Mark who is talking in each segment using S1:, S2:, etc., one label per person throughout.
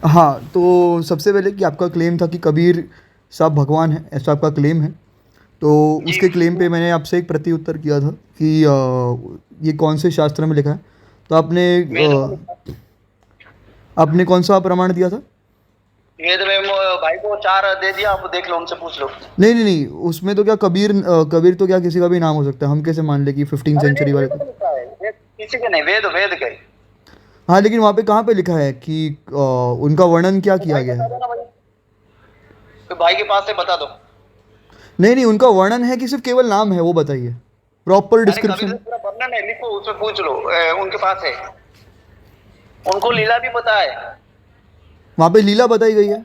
S1: हाँ, तो सबसे पहले कि आपका क्लेम था कि कबीर साहब भगवान है, ऐसा आपका क्लेम है। तो
S2: जी।
S1: उसके क्लेम पे मैंने आपसे एक प्रति उत्तर किया था कि ये कौन से शास्त्र में लिखा है। तो
S2: वेद में लिखा
S1: आपने कौन सा प्रमाण दिया था?
S2: वेद में भाई को 4 दे दिया, आप देख लो, उनसे पूछ लो।
S1: नहीं नहीं नहीं, उसमें तो क्या कबीर कबीर तो क्या किसी का भी नाम हो सकता है, हम कैसे मान ले कि 15
S2: अरे नहीं,
S1: सेंचुरी वाले
S2: वेद
S1: थे।
S2: में लिखा है, वेद किसी के नहीं, वेद वेद के।
S1: हाँ, लेकिन वहाँ पे कहाँ पे लिखा है कि उनका वर्णन क्या
S2: तो
S1: किया
S2: भाई
S1: गया
S2: बता
S1: है?
S2: दो ना भाई, तो भाई के पास से बता दो।
S1: नहीं नहीं, उनका वर्णन है कि सिर्फ केवल नाम है, वो बताइए, प्रॉपर
S2: अरे कबीर से
S1: डिस्क्रिप्शन।
S2: पूरा वर्णन है, लिखो, उसमें पूछ लो, उनके पास है, उनको लीला भी पता है।
S1: वहाँ पे लीला बताई गई है?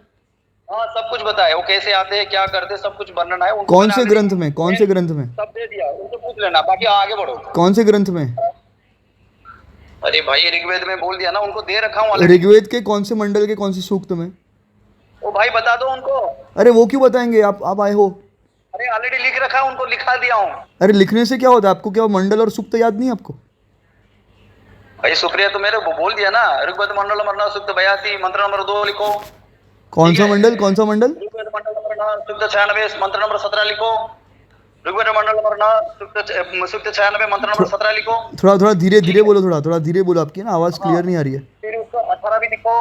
S2: हाँ, सब कुछ पता है, वो कैसे आते हैं, क्या करते हैं, सब कुछ वर्णन है उनको।
S1: कौन
S2: मैंने
S1: से
S2: ऑलरेडी
S1: ग्रंथ में, कौन से ग्रंथ में?
S2: सब दे दिया, उनसे पूछ लेना, बाकी आगे बढ़ो।
S1: कौन से ग्रंथ में?
S2: अरे भाई, ऋग्वेद में बोल दिया ना, उनको दे रखा हूँ ऑलरेडी।
S1: ऋग्वेद के कौन से मंडल के कौन से सूक्त में?
S2: ओ भाई बता दो उनको।
S1: अरे वो क्यों बताएंगे, आप आए हो।
S2: अरे ऑलरेडी लिख रखा है, उनको लिखा दिया हूँ।
S1: अरे लिखने से क्या होता है, आपको क्या मंडल और सूक्त याद नहीं है आपको?
S2: भाई सुप्रिया, तो मेरे को बोल दिया ना, ऋग्वेद मंडल नंबर 9 सूक्त 82 मंत्र नंबर 2 लिखो।
S1: कौन
S2: ठीक
S1: सा
S2: है,
S1: मंडल, कौन सा मंडल?
S2: ऋग्वेद मंडल नंबर 9 सूक्त 96 मंत्र नंबर 17 लिखो। ऋग्वेद मंडल नंबर 9 सूक्त 96 मंत्र नंबर
S1: थोड़ा
S2: 17 लिखो।
S1: थोड़ा थोड़ा धीरे
S2: ठीक
S1: धीरे
S2: है,
S1: बोलो, थोड़ा थोड़ा धीरे बोलो, आपकी ना आवाज़
S2: हाँ,
S1: क्लियर नहीं आ रही है।
S2: फिर उसको 18 भी लिखो।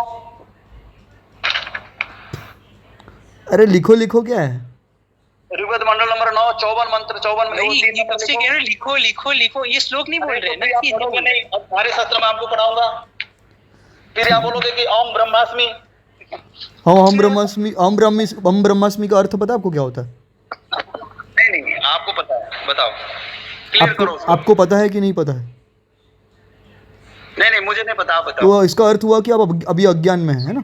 S1: अरे लिखो लिखो क्या है?
S2: ऋग्वेद मंडल नंबर 9 54 मंत्र 54 में वो
S3: भाई
S2: 3
S3: ये
S2: मंत्र
S3: कब से
S2: लिखो।
S3: कह रहे हो लिखो लिखो लिखो, ये श्लोक नहीं बोल
S2: अरे
S3: रहे
S2: तो
S3: ना
S2: फिर आप
S3: कि
S2: पढ़ोगे नहीं, अब हमारे शास्त्र में आपको पढ़ाऊंगा, फिर आप बोलोगे कि ओम ब्रह्मास्मि।
S1: हाँ, हम ब्रह्मास्मि का अर्थ पता है आपको क्या होता है?
S2: नहीं नहीं, आपको पता है, बताओ, क्लियर
S1: आपको
S2: करो उसको।
S1: आपको पता है कि नहीं पता है?
S2: नहीं नहीं, मुझे नहीं पता, आप बताओ।
S1: तो इसका अर्थ हुआ कि आप अभी अज्ञान में है ना?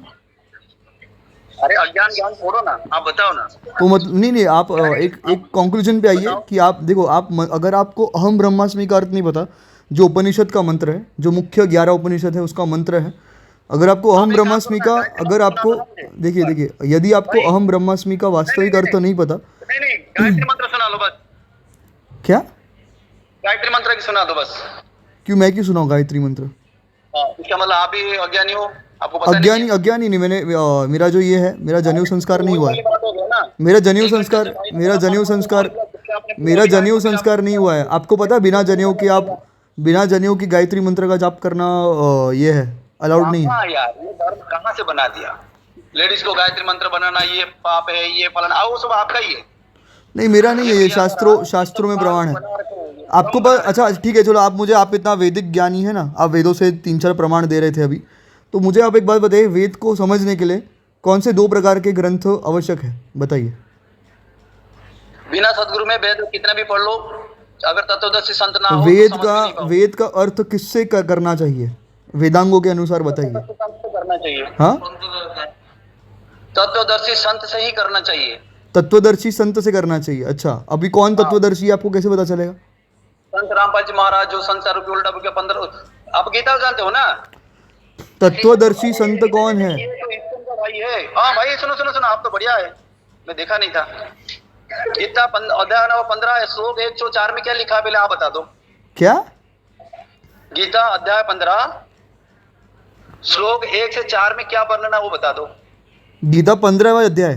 S2: अरे अज्ञान ज्ञान छोड़ो ना, आप बताओ ना।
S1: तो मतलब नहीं नहीं, आप एक एक कंक्लूजन पे आइए
S2: बताओ।
S1: कि आप देखो, अगर आपको अहम ब्रह्मास्मि का अर्थ नहीं पता, जो उपनिषद का मंत्र है, जो मुख्य 11 उपनिषद है उसका मंत्र है, अगर आपको अहम
S2: आप एक काम करो
S1: ब्रह्मास्मि
S2: ना,
S1: का,
S2: गायत्री
S1: अगर
S2: मंत्र सुना
S1: आपको,
S2: दो ना मुझे।
S1: देखिए देखिए, यदि आपको
S2: भाई
S1: अहम ब्रह्मास्मि का
S2: नहीं नहीं
S1: वास्तविक
S2: नहीं
S1: अर्थ नहीं पता।
S2: नहीं नहीं, गायत्री मंत्र सुना लो बस।
S1: क्या?
S2: गायत्री मंत्र की सुना दो बस।
S1: क्यों, मैं क्यों सुनाऊँ गायत्री मंत्र?
S2: हाँ, इसका मतलब आप भी अज्ञानी हो, आपको पता नहीं
S1: अज्ञानी
S2: है।
S1: अज्ञानी नहीं, मैंने मेरा जो ये है, मेरा जनेऊ संस्कार
S2: तो
S1: नहीं
S2: वही
S1: हुआ
S2: वाली
S1: है।
S2: बात हो गई ना।
S1: मेरा जनेऊ
S2: एक घंटे से
S1: संस्कार
S2: भाई
S1: मेरा
S2: साहब
S1: जनेऊ
S2: आपको
S1: संस्कार
S2: बोल दिया, जबकि आपने पूरा
S1: मेरा
S2: भी गाया,
S1: जनेऊ
S2: तो फिर
S1: संस्कार नहीं
S2: आप
S1: हुआ है। आपको पता है, बिना जनेऊ की गायत्री मंत्र का जाप करना ये है, अलाउड नहीं है।
S2: कहाँ यार, ये धर्म कहाँ से बना दिया? लेडीज को गायत्री मंत्र बनाना ये पाप है, ये फलाना, वो सब आपका ही है।
S1: नहीं, मेरा नहीं
S2: ये
S1: है, ये
S2: भैया का
S1: शास्त्रों
S2: सब
S1: में
S2: बाल
S1: प्रमाण है।
S2: बना रखे हैं, ये
S1: आपको
S2: भ्रम बना
S1: अच्छा
S2: रखे हैं।
S1: ठीक है, चलो, आप इतना वैदिक ज्ञानी है ना, आप वेदों से 3-4 प्रमाण दे रहे थे अभी। तो मुझे आप एक बात बताइए, वेद को समझने के लिए कौन से 2 प्रकार के ग्रंथ आवश्यक है, बताइए।
S2: बिना सदगुरु में वेद कितने भी पढ़ लो, अगर तत्वदर्शी संत ना हो तो समझ भी नहीं पाओगे।
S1: वेद का अर्थ किससे करना चाहिए, वेदांगों के अनुसार बताइए।
S2: तत्वदर्शी संत से करना चाहिए।
S1: हाँ,
S2: तत्वदर्शी संत से ही करना चाहिए।
S1: तत्वदर्शी संत से करना चाहिए। अच्छा, अभी कौन
S2: हाँ,
S1: तत्वदर्शी है, आपको कैसे पता चलेगा?
S2: संत रामपाल जी महाराज जो संसार के उल्टा के 15, आप गीता जानते हो ना?
S1: तत्वदर्शी संत कौन है?
S2: ये तो इसका का भाई है। हाँ भाई, सुनो सुनो सुनो, आप तो बढ़िया है, मैं देखा नहीं था। गीता अध्याय 15 श्लोक 104 में क्या लिखा है, पहले आप बता दो।
S1: क्या?
S2: गीता अध्याय 15 श्लोक 1 से 4 में क्या वर्णन है, वो बता दो।
S1: गीता 15वां अध्याय?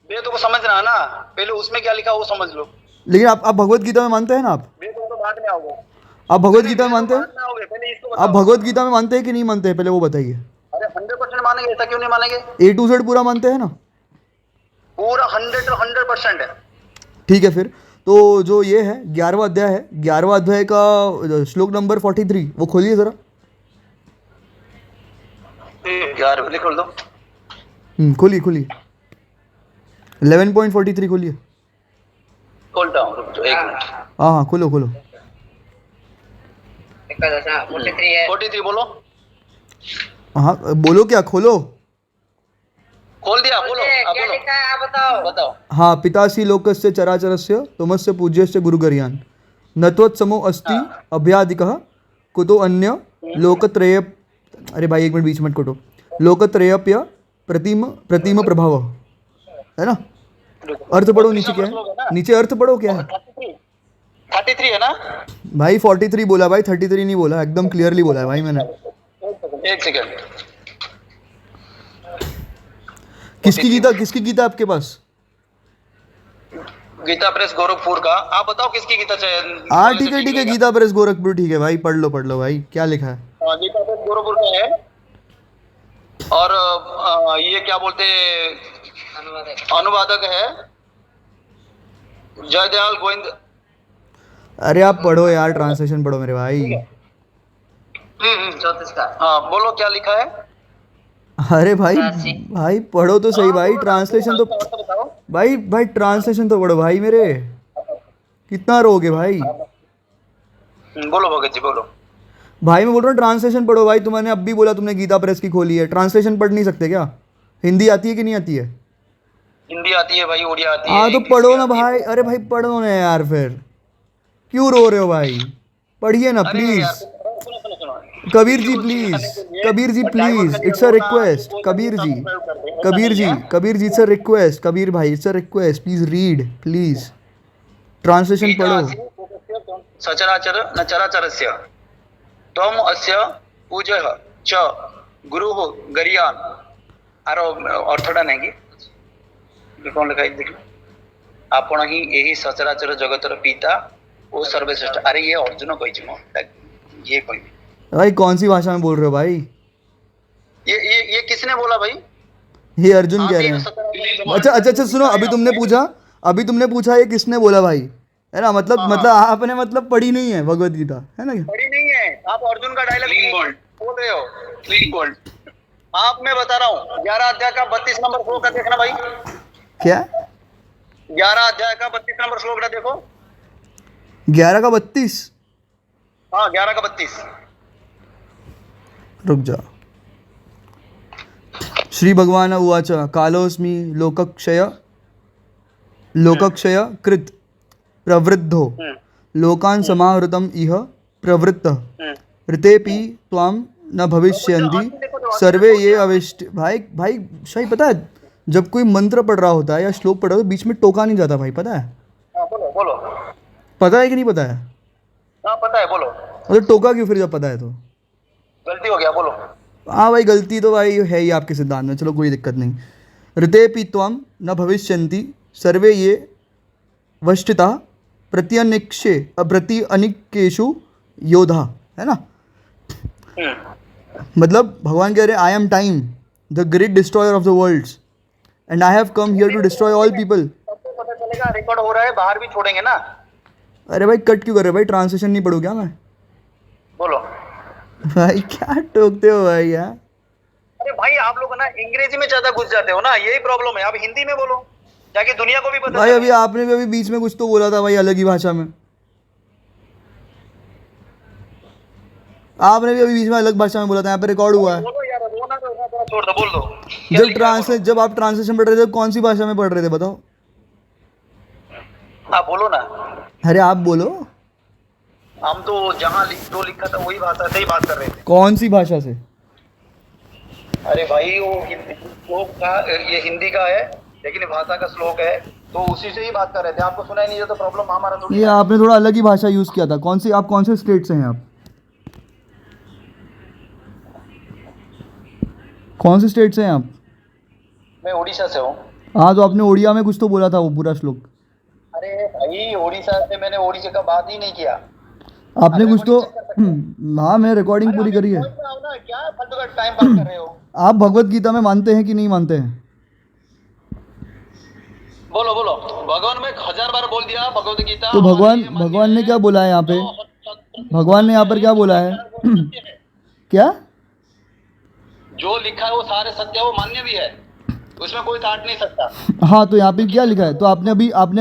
S2: वेदों को समझना है ना, पहले उसमें क्या लिखा वो समझ लो।
S1: लेकिन आप भगवत गीता में मानते हैं ना? आप
S2: वेदों तो बाद में आओगे।
S1: आप भगवत गीता में
S2: वेदों
S1: मानते हैं?
S2: बाद में आओगे, पहले इसको
S1: आप
S2: बताओ।
S1: भगवत गीता में मानते हैं कि नहीं मानते हैं, पहले वो बताइए।
S2: अरे 100% मानेंगे, ऐसा क्यों नहीं मानेंगे?
S1: A to Z पूरा मानते हैं ना?
S2: पूरा 100% है।
S1: ठीक है, फिर तो जो ये है 11वां अध्याय है, 11वां अध्याय का श्लोक नंबर 43 वो खोलिए जरा।
S2: यार लिख दो।
S1: खोलिए खोलिए, 11.43 खोलिए।
S2: खोलता हूँ, रुक जाओ 1 मिनट।
S1: हाँ हाँ, खोलो खोलो।
S2: 43 बोलो।
S1: हाँ बोलो, क्या खोलो?
S2: खोल दिया, बोलो, आप बोलो। लिखा है, आप बताओ बताओ।
S1: हाँ, पितासी लोकस्य चराचरस्य तुमस्य पूज्यस्य गुरुगर्यान् नत्वत्समो अस्ति अभ्यादिकः कुतो अन्य लोकत्रय। अरे भाई, 1 मिनट बीच मत कटो। लोकत्रयप्य प्रतिम प्रभाव है ना? अर्थ पढ़ो, नीचे क्या है, नीचे अर्थ पढ़ो क्या है।
S2: 33 है ना?
S1: भाई 43 बोला भाई, 33 नहीं बोला, एकदम क्लियरली बोला है भाई मैंने।
S2: 1 सेकंड।
S1: किसकी गीता आपके पास?
S2: गीता प्रेस गोरखपुर का। आप बताओ किसकी गीता चाहिए?
S1: हाँ ठीक है, गीता प्रेस गोरखपुर, ठीक है भाई, पढ़ लो भाई, क्या लिखा है?
S2: गीता प्रेस गोरखपुर का है। और ये क्या बोलते, अनुवादक है जयदयाल गोविंद।
S1: अरे आप पढ़ो यार, ट्रांसलेशन पढ़ो मेरे भाई।
S2: 34 का। हाँ बोलो क्या लिखा है?
S1: अरे भाई पढ़ो तो सही भाई, ट्रांसलेशन तो
S2: बताओ।
S1: भाई ट्रांसलेशन तो पढ़ो भाई मेरे, कितना रोगे भाई?
S2: बोलो भगत जी बोलो।
S1: भाई मैं बोल रहा हूँ ट्रांसलेशन पढ़ो भाई, तुमने अब भी बोला तुमने गीता प्रेस की खोली है, ट्रांसलेशन पढ़ नहीं सकते क्या? हिंदी आती है कि नहीं आती है?
S2: हिंदी आती है भाई, उड़िया आती है।
S1: हाँ तो पढ़ो ना भाई, अरे भाई पढ़ो ना यार, फिर क्यों रो रहे हो भाई? पढ़िए ना please. Kabir ji please, it's a request. Kabir ji it's a request. Kabir भाई it's a request, please read please, translation पढ़ो।
S2: सचराचर न चराचरस्य त्वम अस्य पूजः च गुरुः गरियान। अर्थटा नहीं कि कौन लिखा है देखो। आपण ही यही सचराचर जगतर पिता ओ सर्वश्रेष्ठ। अरे ये अर्जुन कही, ये कोई
S1: भाई कौन सी भाषा में बोल रहे हो भाई?
S2: ये किसने बोला भाई?
S1: ये अर्जुन कह रहे हैं। अच्छा सुनो, अभी तुमने पूछा ये किसने बोला भाई, है ना? मतलब आपने पढ़ी नहीं है भगवत गीता, है ना?
S2: पढ़ी नहीं है आप, अर्जुन का डायलॉग बोल रहे हो। Clean bowled. आप मैं बता रहा हूँ 11 अध्याय का 32 नंबर श्लोक का देखना भाई।
S1: क्या?
S2: 11 अध्याय का 32 नंबर श्लोक का देखो।
S1: 11 का 32?
S2: हाँ 11 का 32।
S1: रुक जा। श्री भगवान उवाच कालोऽस्मि लोकक्षय कृत प्रवृद्धो लोकान् समाहृतम् इह प्रवृत्तः ऋतेपि त्वां न भविष्यन्ति सर्वे ये अविष्ट। भाई सही पता है, जब कोई मंत्र पढ़ रहा होता है या श्लोक पढ़ रहा होता है बीच में टोका नहीं जाता भाई, पता है?
S2: बोलो।
S1: पता है कि नहीं पता है?
S2: हाँ पता है, बोलो।
S1: मतलब टोका क्यों फिर जब पता है तो?
S2: गलती हो गया, बोलो।
S1: हाँ भाई गलती तो भाई है ही आपके सिद्धांत में, चलो कोई दिक्कत नहीं। ऋतेपि त्वं न भविष्यन्ति सर्वे ये वष्टिता प्रत्यनिकेषु योधा, है ना? मतलब भगवान कह रहे I am time the great destroyer of the worlds and I have come here to destroy all people.
S2: सबको पता चलेगा, रिकॉर्ड हो रहा है, बाहर भी छोड़ेंगे ना।
S1: अरे भाई कट क्यों कर रहे हो भाई? ट्रांसलेशन नहीं पढ़ूँ क्या मैं?
S2: बोलो
S1: भाई क्या टोकते हो भाई यार?
S2: अरे भाई आप लोग ना अंग्रेजी में ज्यादा घुस जाते हो ना, यही प्रॉब्लम है। आप हिंदी में बोलो ताकि दुनिया को भी पता
S1: भाई
S2: चले।
S1: अभी आपने भी बीच में कुछ तो बोला था भाई अलग ही भाषा में, आपने भी अभी बीच में अलग भाषा में बोला था, यहाँ पे रिकॉर्ड हुआ है।
S2: बोलो यार, रोना थोड़ा छोड़ दो, बोल दो।
S1: जब आप ट्रांसलेशन पढ़ रहे थे कौन सी भाषा में पढ़ रहे थे बताओ?
S2: आप बोलो ना।
S1: अरे आप बोलो।
S2: हम तो जहाँ जो लिखा था वही भाषा से ही बात कर रहे थे।
S1: कौन सी भाषा से?
S2: अरे भाई वो श्लोक का, ये हिंदी का है लेकिन भाषा का श्लोक है, तो उसी से ही बात कर रहे थे। आपको सुनाई नहीं दिया तो प्रॉब्लम हमारा थोड़ी।
S1: ये आपने थोड़ा अलग ही भाषा यूज किया था। आप कौन से स्टेट से हैं आप? कौन से स्टेट से हैं आप?
S2: मैं उड़ीसा से हूँ।
S1: हाँ तो आपने उड़िया में कुछ तो बोला था वो पूरा श्लोक।
S2: अरे भाई उड़ीसा से, मैंने उड़ीसा का बात ही नहीं किया।
S1: आपने कुछ तो हाँ मैंने रिकॉर्डिंग पूरी करी है।
S2: क्या फालतू का टाइम पास कर रहे हो?
S1: आप भगवत गीता में मानते हैं कि नहीं मानते हैं?
S2: बोलो बोलो। भगवान में 1000 बार बोल दिया भगवत गीता।
S1: तो भगवान ने क्या बोला है यहाँ पे? भगवान ने यहाँ पर क्या बोला है? क्या
S2: जो लिखा है वो सारे सत्य, वो मान्य भी है, उसमें कोई काट नहीं सकता।
S1: हाँ तो यहाँ पे क्या लिखा है? तो आपने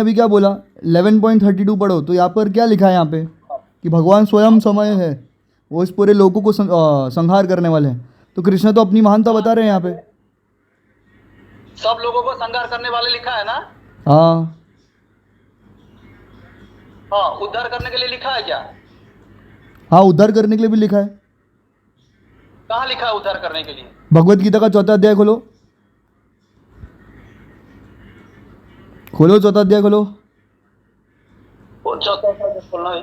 S1: अभी क्या बोला? 11.32 पढ़ो, तो यहाँ पर क्या लिखा है यहाँ पे? कि भगवान स्वयं समय है, वो इस पूरे लोगों को संहार करने वाले हैं। तो कृष्ण तो अपनी महानता बता रहे हैं यहाँ पे।
S2: सब लोगों को संहार करने वाले लिखा है ना?
S1: हाँ
S2: हाँ, उद्धार करने के लिए लिखा है क्या?
S1: हाँ उद्धार करने के लिए भी लिखा है।
S2: कहाँ लिखा है उद्धार करने के लिए?
S1: भगवत गीता का 4था अध्याय खोलो, चौथा अध्याय खोलो।
S2: वो चौथा अध्याय खोलना है।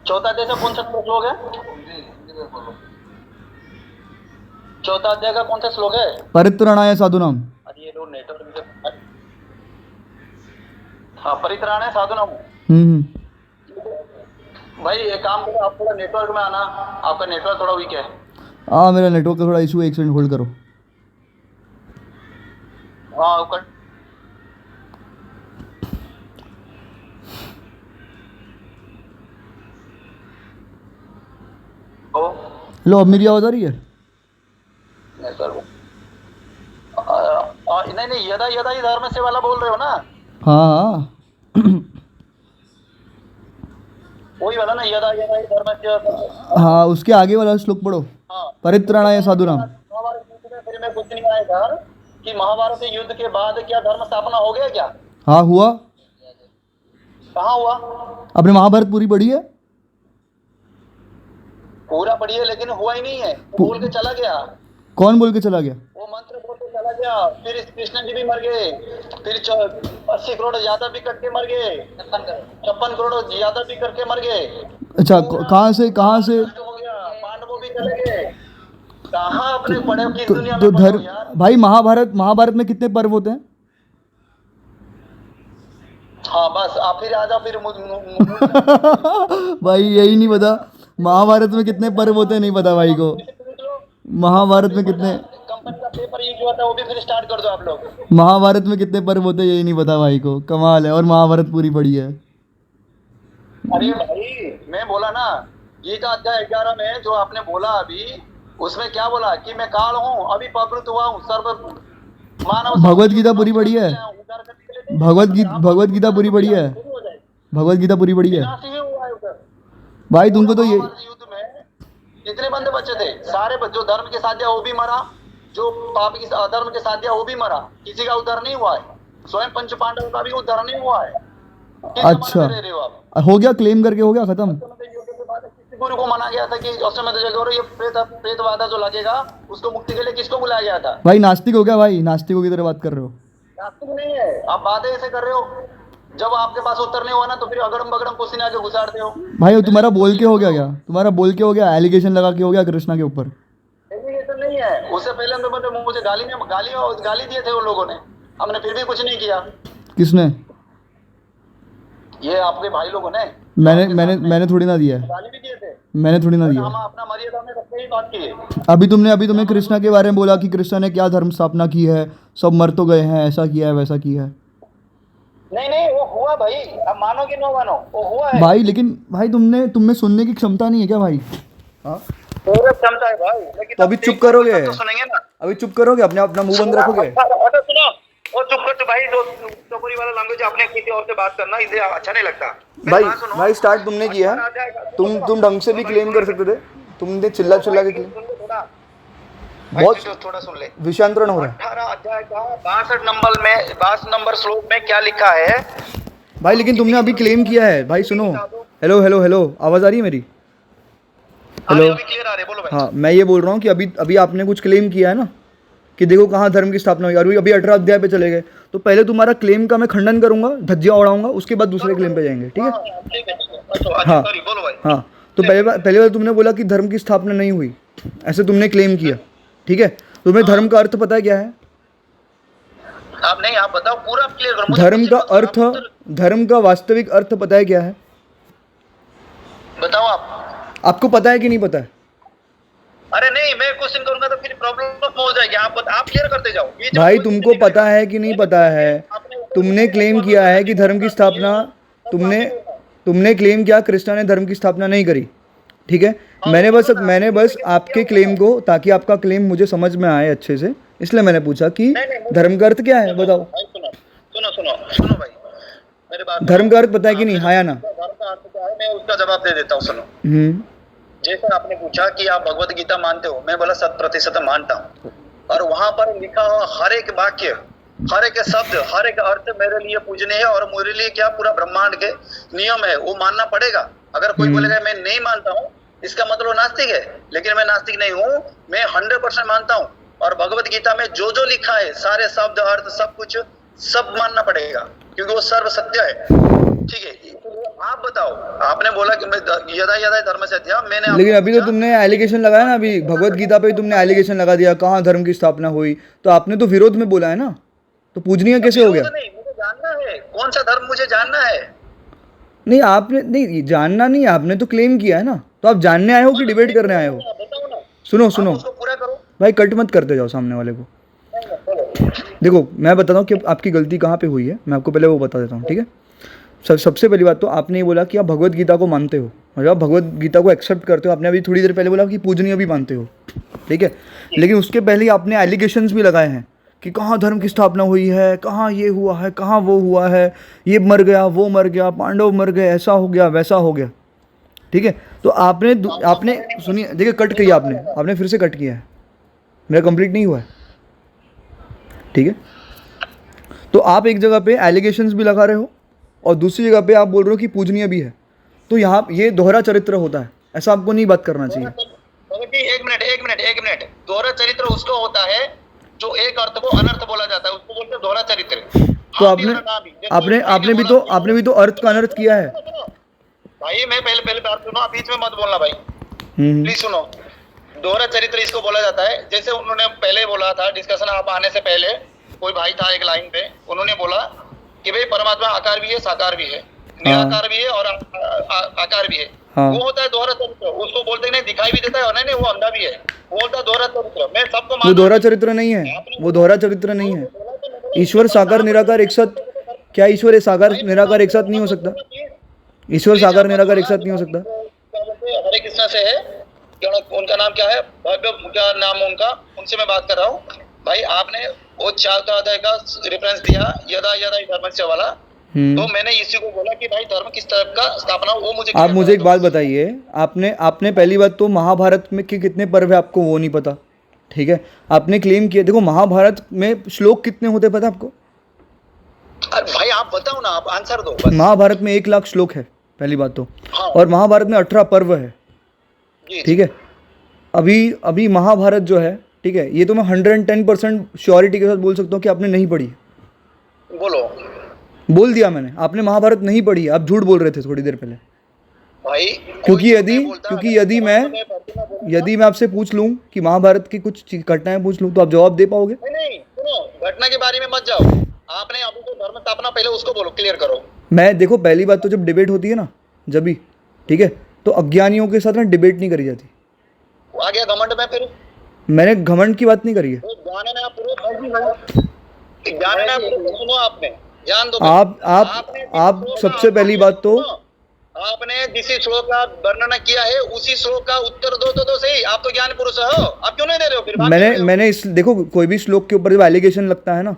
S2: चौथा अध्याय से कौन सा श्लोक है? चौथा अध्याय का कौन सा श्लोक है?
S1: परित्राणाय साधुनाम।
S2: अरे ये लोग नेटवर्क में, हाँ परित्राण है साधु नाम।
S1: हम्म।
S2: भाई एक काम करो, आप थोड़ा नेटवर्क में आना, आपका नेटवर्क थोड़ा वीक है।
S1: हाँ मेरा नेटवर्क का थोड़ा इशू है, 1 सेकंड होल्ड करो।
S2: हाँ कर- ओ
S1: हेलो, अब मेरी आवाज़ आ रही है?
S2: नेटवर्क नहीं नहीं, यदा यदा ही धर्म से वाला बोल रहे हो ना?
S1: हाँ हाँ।
S2: वही वाला ना, यदा यदा ही धर्म से।
S1: हाँ उसके आगे वाला श्लोक पढ़ो,
S2: हाँ
S1: परित्राणाय साधुनाम।
S2: महाभारत युद्ध में फिर मैं कुछ नहीं आएगा कि महाभारत युद्ध के बाद क्या धर्म स्थापना हो गया क्या?
S1: हाँ हुआ।
S2: कहाँ हुआ?
S1: आपने महाभारत पूरी पढ़ी है?
S2: पूरा पढ़िए, लेकिन हुआ ही नहीं है। वो बोल के चला गया,
S1: कौन बोल के चला गया?
S2: वो मंत्र बोल के चला गया। फिर कृष्ण जी भी मर गए, फिर 80 करोड़ यादव भी कट के मर गए, 56 करोड़ यादव भी करके मर गए।
S1: अच्छा, कहाँ से
S2: नष्ट हो गया, पांडवों भी चले गए। कहाँ अपने पढ़े हो, किस दुनिया
S1: तो
S2: में पढ़े हो
S1: धर्म,
S2: यार?
S1: भाई महाभारत में कितने पर्व होते हैं?
S2: हाँ बस आप फिर आ जाओ, फिर
S1: भाई यही नहीं पता महाभारत में कितने पर्व होते हैं, नहीं पता भाई को। महाभारत में कितने
S2: कंपनी का पेपर यूज हुआ था, वो भी फिर स्टार्ट कर दो आप लोग।
S1: महाभारत में कितने पर्व होते हैं यही नहीं पता भाई को, कमाल है। और महाभारत पूरी पढ़ी है।
S2: अरे भाई मैं बोला ना, गीता अध्याय 11 में जो आपने बोला अभी, उसमें क्या बोला कि मैं काल हूँ, अभी प्रवृत्त हुआ हूँ, सर्व मानव।
S1: भगवत गीता पूरी पढ़ी है? भगवत गीता पूरी पढ़ी है? भगवत गीता पूरी पढ़ी है? भाई तुमको तो ये
S2: युद्ध में कितने बंदे बचे थे? सारे जो धर्म के साथ दिया वो भी मरा, जो पाप की अधर्म के साथ दिया वो भी मरा, किसी का उद्धार नहीं हुआ है। स्वयं पंच पांडवों का भी उद्धार नहीं हुआ है। किस जमाने
S1: अच्छा
S2: में रह रहे हो आप?
S1: हो गया, क्लेम करके हो गया खत्म।
S2: युद्ध के बाद किसी गुरु को माना गया था कि अश्वमेध यज्ञ और ये प्रेतवादा जो लगेगा उसको मुक्ति के लिए किसको बुलाया गया था?
S1: भाई नास्तिक हो गया, भाई नास्तिकों की तरह बात कर रहे हो।
S2: नास्तिक नहीं है, आप बातें ऐसे कर रहे हो। जब आपके पास उत्तर नहीं हुआ ना तो फिर अगड़म बगड़म क्वेश्चन आके घुसाड़ते हो।
S1: भाई वो तुम्हारा बोल के हो गया क्या? तुम्हारा बोल के हो गया, एलिगेशन लगा के हो गया कृष्णा के ऊपर?
S2: एलिगेशन नहीं है, उससे पहले तो मुझे गाली दिए थे उन लोगों ने, हमने फिर भी कुछ नहीं किया।
S1: किसने?
S2: ये आपके भाई लोगों ने।
S1: मैंने थोड़ी ना दिया है।
S2: गाली भी दिए थे,
S1: मैंने थोड़ी ना दिया
S2: हम
S1: है।
S2: अपना मर्यादा में रखते ही बात की।
S1: अभी तुमने कृष्णा के बारे में बोला कि कृष्णा ने क्या धर्म स्थापना की है, सब मर तो गए हैं, ऐसा किया है वैसा किया है।
S2: नहीं नहीं वो हुआ भाई, अब मानो कि नो मानो वो हुआ है
S1: भाई लेकिन भाई तुम में सुनने की क्षमता नहीं है क्या भाई? हाँ
S2: पूरा क्षमता है भाई, लेकिन
S1: तो अभी चुप करोगे?
S2: तो सुनेंगे ना।
S1: अभी चुप करोगे? अपना मुंह बंद रखोगे?
S2: अच्छा सुनो, वो चुप कर भाई, जो चौपड़ी वाला लैंग्वेज आपने किसी और से बात करना इसे अच्छा नहीं लगता।
S1: भाई स्टार्ट तुमने किया है, तुम ढंग से भी क्लेम कर सकते थे, तुमने चिल्ला के क्लेम। बहुत
S2: थोड़ा सुन ले।
S1: विषयांतरण हो रहा है
S2: 18 अध्याय का 62 नंबर श्लोक में क्या लिखा है
S1: भाई, लेकिन तुमने अभी क्लेम किया है भाई। सुनो, हेलो आवाज आ रही है मेरी? हेलो
S2: क्लियर आ रही है, बोलो भाई।
S1: हाँ मैं ये बोल रहा हूँ कि अभी आपने कुछ क्लेम किया है ना कि देखो कहाँ धर्म की स्थापना हुई, और अभी 18 अध्याय पे चले गए, तो पहले तुम्हारा क्लेम का मैं खंडन करूंगा, धज्जियां उड़ाऊंगा, उसके बाद दूसरे क्लेम पे जाएंगे, ठीक है?
S2: ठीक है अच्छा
S1: हाँ
S2: सॉरी बोलो भाई।
S1: हाँ तो पहले बार तुमने बोला कि धर्म की स्थापना नहीं हुई, ऐसे तुमने क्लेम किया, ठीक है? तुम्हें धर्म का अर्थ पता है क्या है?
S2: आप नहीं, आप बताओ पूरा क्लियर करो मुझे।
S1: धर्म का वास्तविक अर्थ पता है क्या है?
S2: बताओ आप।
S1: आपको पता है कि नहीं पता है?
S2: अरे नहीं, मैं क्वेश्चन करूंगा तो फिर प्रॉब्लम हो जाएगी। आप क्लियर करते जाओ।
S1: भाई तुमको पता है कि नहीं पता है? तुमने क्लेम किया है कि धर्म की स्थापना, तुमने क्लेम किया कृष्णा ने धर्म की स्थापना नहीं करी, ठीक है? मैंने बस आपके क्लेम को, ताकि आपका क्लेम मुझे समझ में आए अच्छे से, इसलिए मैंने पूछा कि धर्म का अर्थ क्या है, बताओ।
S2: सुनो भाई, मेरी बात।
S1: धर्म का अर्थ पता है कि नहीं, हाँ या ना?
S2: धर्म का अर्थ क्या है, मैं उसका जवाब दे देता हूँ। सुनो, जैसे आपने पूछा कि आप भगवत गीता मानते हो, मैं बोला 100% मानता हूँ। और वहां पर लिखा हुआ हर एक वाक्य, हर एक शब्द, हर एक अर्थ मेरे लिए पूजनीय है, और मेरे लिए क्या पूरा ब्रह्मांड के नियम है, वो मानना पड़ेगा। अगर कोई बोलेगा मैं नहीं मानता हूँ, इसका मतलब नास्तिक है। लेकिन मैं नास्तिक नहीं हूँ, मैं 100% मानता हूँ। और भगवत गीता में जो जो लिखा है, सारे शब्द अर्थ सब कुछ सब मानना पड़ेगा, क्योंकि वो सर्व सत्य है, ठीक है? आप बताओ, आपने बोला कि मैं यदा यदा धर्म से था, मैंने आपको
S1: लेकिन अभी तो
S2: पूछा,
S1: तुमने एलिगेशन लगाया ना, अभी भगवत गीता पे ही तुमने एलिगेशन लगा दिया, कहाँ धर्म की स्थापना हुई, तो आपने तो विरोध में बोला है ना, तो पूजनीय कैसे हो गया?
S2: विरोध नहीं, मुझे जानना है कौन सा धर्म मुझे जानना है।
S1: नहीं आपने नहीं जानना, नहीं आपने तो क्लेम किया है ना, तो आप जानने आए हो कि डिबेट करने आए हो?
S2: बताओ ना,
S1: सुनो
S2: आप
S1: सुनो
S2: उसको पूरा करो।
S1: भाई, कट मत करते जाओ सामने वाले को। देखो मैं बताता हूँ कि आपकी गलती कहाँ पे हुई है, मैं आपको पहले वो बता देता हूँ, ठीक है? सबसे पहली बात तो आपने ये बोला कि आप भगवत गीता को मानते हो, मतलब आप भगवत गीता को एक्सेप्ट करते हो। आपने अभी थोड़ी देर पहले बोला कि पूजनीय भी मानते हो, ठीक है? लेकिन उसके पहले ही आपने एलिगेशंस भी लगाए हैं कि कहाँ धर्म की स्थापना हुई है, कहाँ ये हुआ है, कहाँ वो हुआ है, ये मर गया, वो मर गया, पांडव मर गए, ऐसा हो गया, वैसा हो गया, ठीक है? तो आपने सुनिए, देखिए कट किया आपने फिर से कट किया है, मेरा कंप्लीट नहीं हुआ है, ठीक है? तो आप एक जगह पे एलिगेशंस भी लगा रहे हो और दूसरी जगह पे आप बोल रहे हो कि पूजनीय भी है, तो यहाँ ये दोहरा चरित्र होता है, ऐसा आपको नहीं बात करना चाहिए।
S2: एक मिनट, दोहरा चरित्र उसको होता है जो एक अर्थ को अनर्थ बोला जाता है, उसको बोलते हैं दोहरा चरित्र।
S1: तो
S2: हाँ भी और ना भी। जैसे
S1: आपने
S2: भाई
S1: आपने
S2: ने
S1: भी
S2: बोला
S1: तो आपने भी तो अर्थ का अनर्थ किया है।
S2: भाई मैं पहले बात सुनो, आप बीच में मत बोलना भाई,
S1: हम्म
S2: प्लीज सुनो। दोहरा चरित्र इसको बोला जाता है, जैसे उन्होंने पहले बोला था डिस्कशन आप आने से पहले, कोई भाई था एक लाइन पे, उन्होंने बोला कि भाई परमात्मा आकार भी है, साकार भी है, निराकार भी है और आकार भी है।
S1: हाँ।
S2: वो होता है दोहरा चरित्र, उसको बोलते नहीं दिखाई भी देता है और नहीं वो अंधा भी है, वो होता है दोहरा चरित्र। मैं सबको
S1: वो
S2: मानता
S1: दोहरा
S2: हूं।
S1: चरित्र नहीं है, वो दोहरा चरित्र नहीं है। ईश्वर साकार निराकार एक साथ, क्या ईश्वर है साकार निराकार एक साथ नहीं हो सकता? ईश्वर साकार निराकार एक साथ नहीं हो सकता।
S2: हरे कृष्णा से है, क्या उनका नाम क्या है, भव्य क्या नाम उनका, उनसे मैं बात कर रहा हूँ। भाई आपने वो 4 अध्याय का रेफरेंस दिया, यदा यदा धर्मस्य वाला, तो मैंने इसी को बोला कि भाई धर्म किस तरह का स्थापना, वो मुझे
S1: आप मुझे एक बात बताइए, आपने पहली बात तो महाभारत में के कितने पर्व है आपको वो नहीं पता, ठीक है? आपने क्लेम किया, देखो महाभारत में श्लोक कितने होते पता आपको?
S2: अरे भाई आप बताओ ना, आप आंसर दो बस।
S1: महाभारत में 1 लाख श्लोक है पहली बात तो,
S2: हाँ।
S1: और महाभारत में 18 पर्व है,
S2: जी,
S1: ठीक है? अभी महाभारत जो है, ठीक है, ये तो मैं 110% श्योरिटी के साथ बोल सकता हूँ कि आपने नहीं पढ़ी।
S2: बोलो
S1: बोल दिया मैंने, आपने महाभारत नहीं पढ़ी है, आप झूठ बोल रहे थे थोड़ी देर पहले।
S2: भाई,
S1: क्योंकि यदि मैं आपसे पूछ लूं कि महाभारत की कुछ घटनाएं पूछ लूं तो आप जवाब दे पाओगे?
S2: नहीं सुनो, घटना के बारे में मत जाओ, आपने अभी जो धर्म स्थापना पहले उसको बोलो, क्लियर करो।
S1: मैं देखो पहली बात तो जब डिबेट होती है ना, जब भी, ठीक है, तो अज्ञानियों के साथ ना डिबेट नहीं करी जाती।
S2: आ गया घमंड में, फिर
S1: मैंने घमंड की बात नहीं करी है।
S2: ज्ञान है सुनो, आपने ज्ञान दो।
S1: आप सबसे पहली बात तो
S2: आपने जिस श्लोक का वर्णन किया है उसी श्लोक का उत्तर दो तो सही। आप तो ज्ञान पुरुष हो, आप क्यों नहीं दे रहे हो फिर?
S1: मैंने इस देखो, कोई भी श्लोक के ऊपर जब एलिगेशन लगता है ना,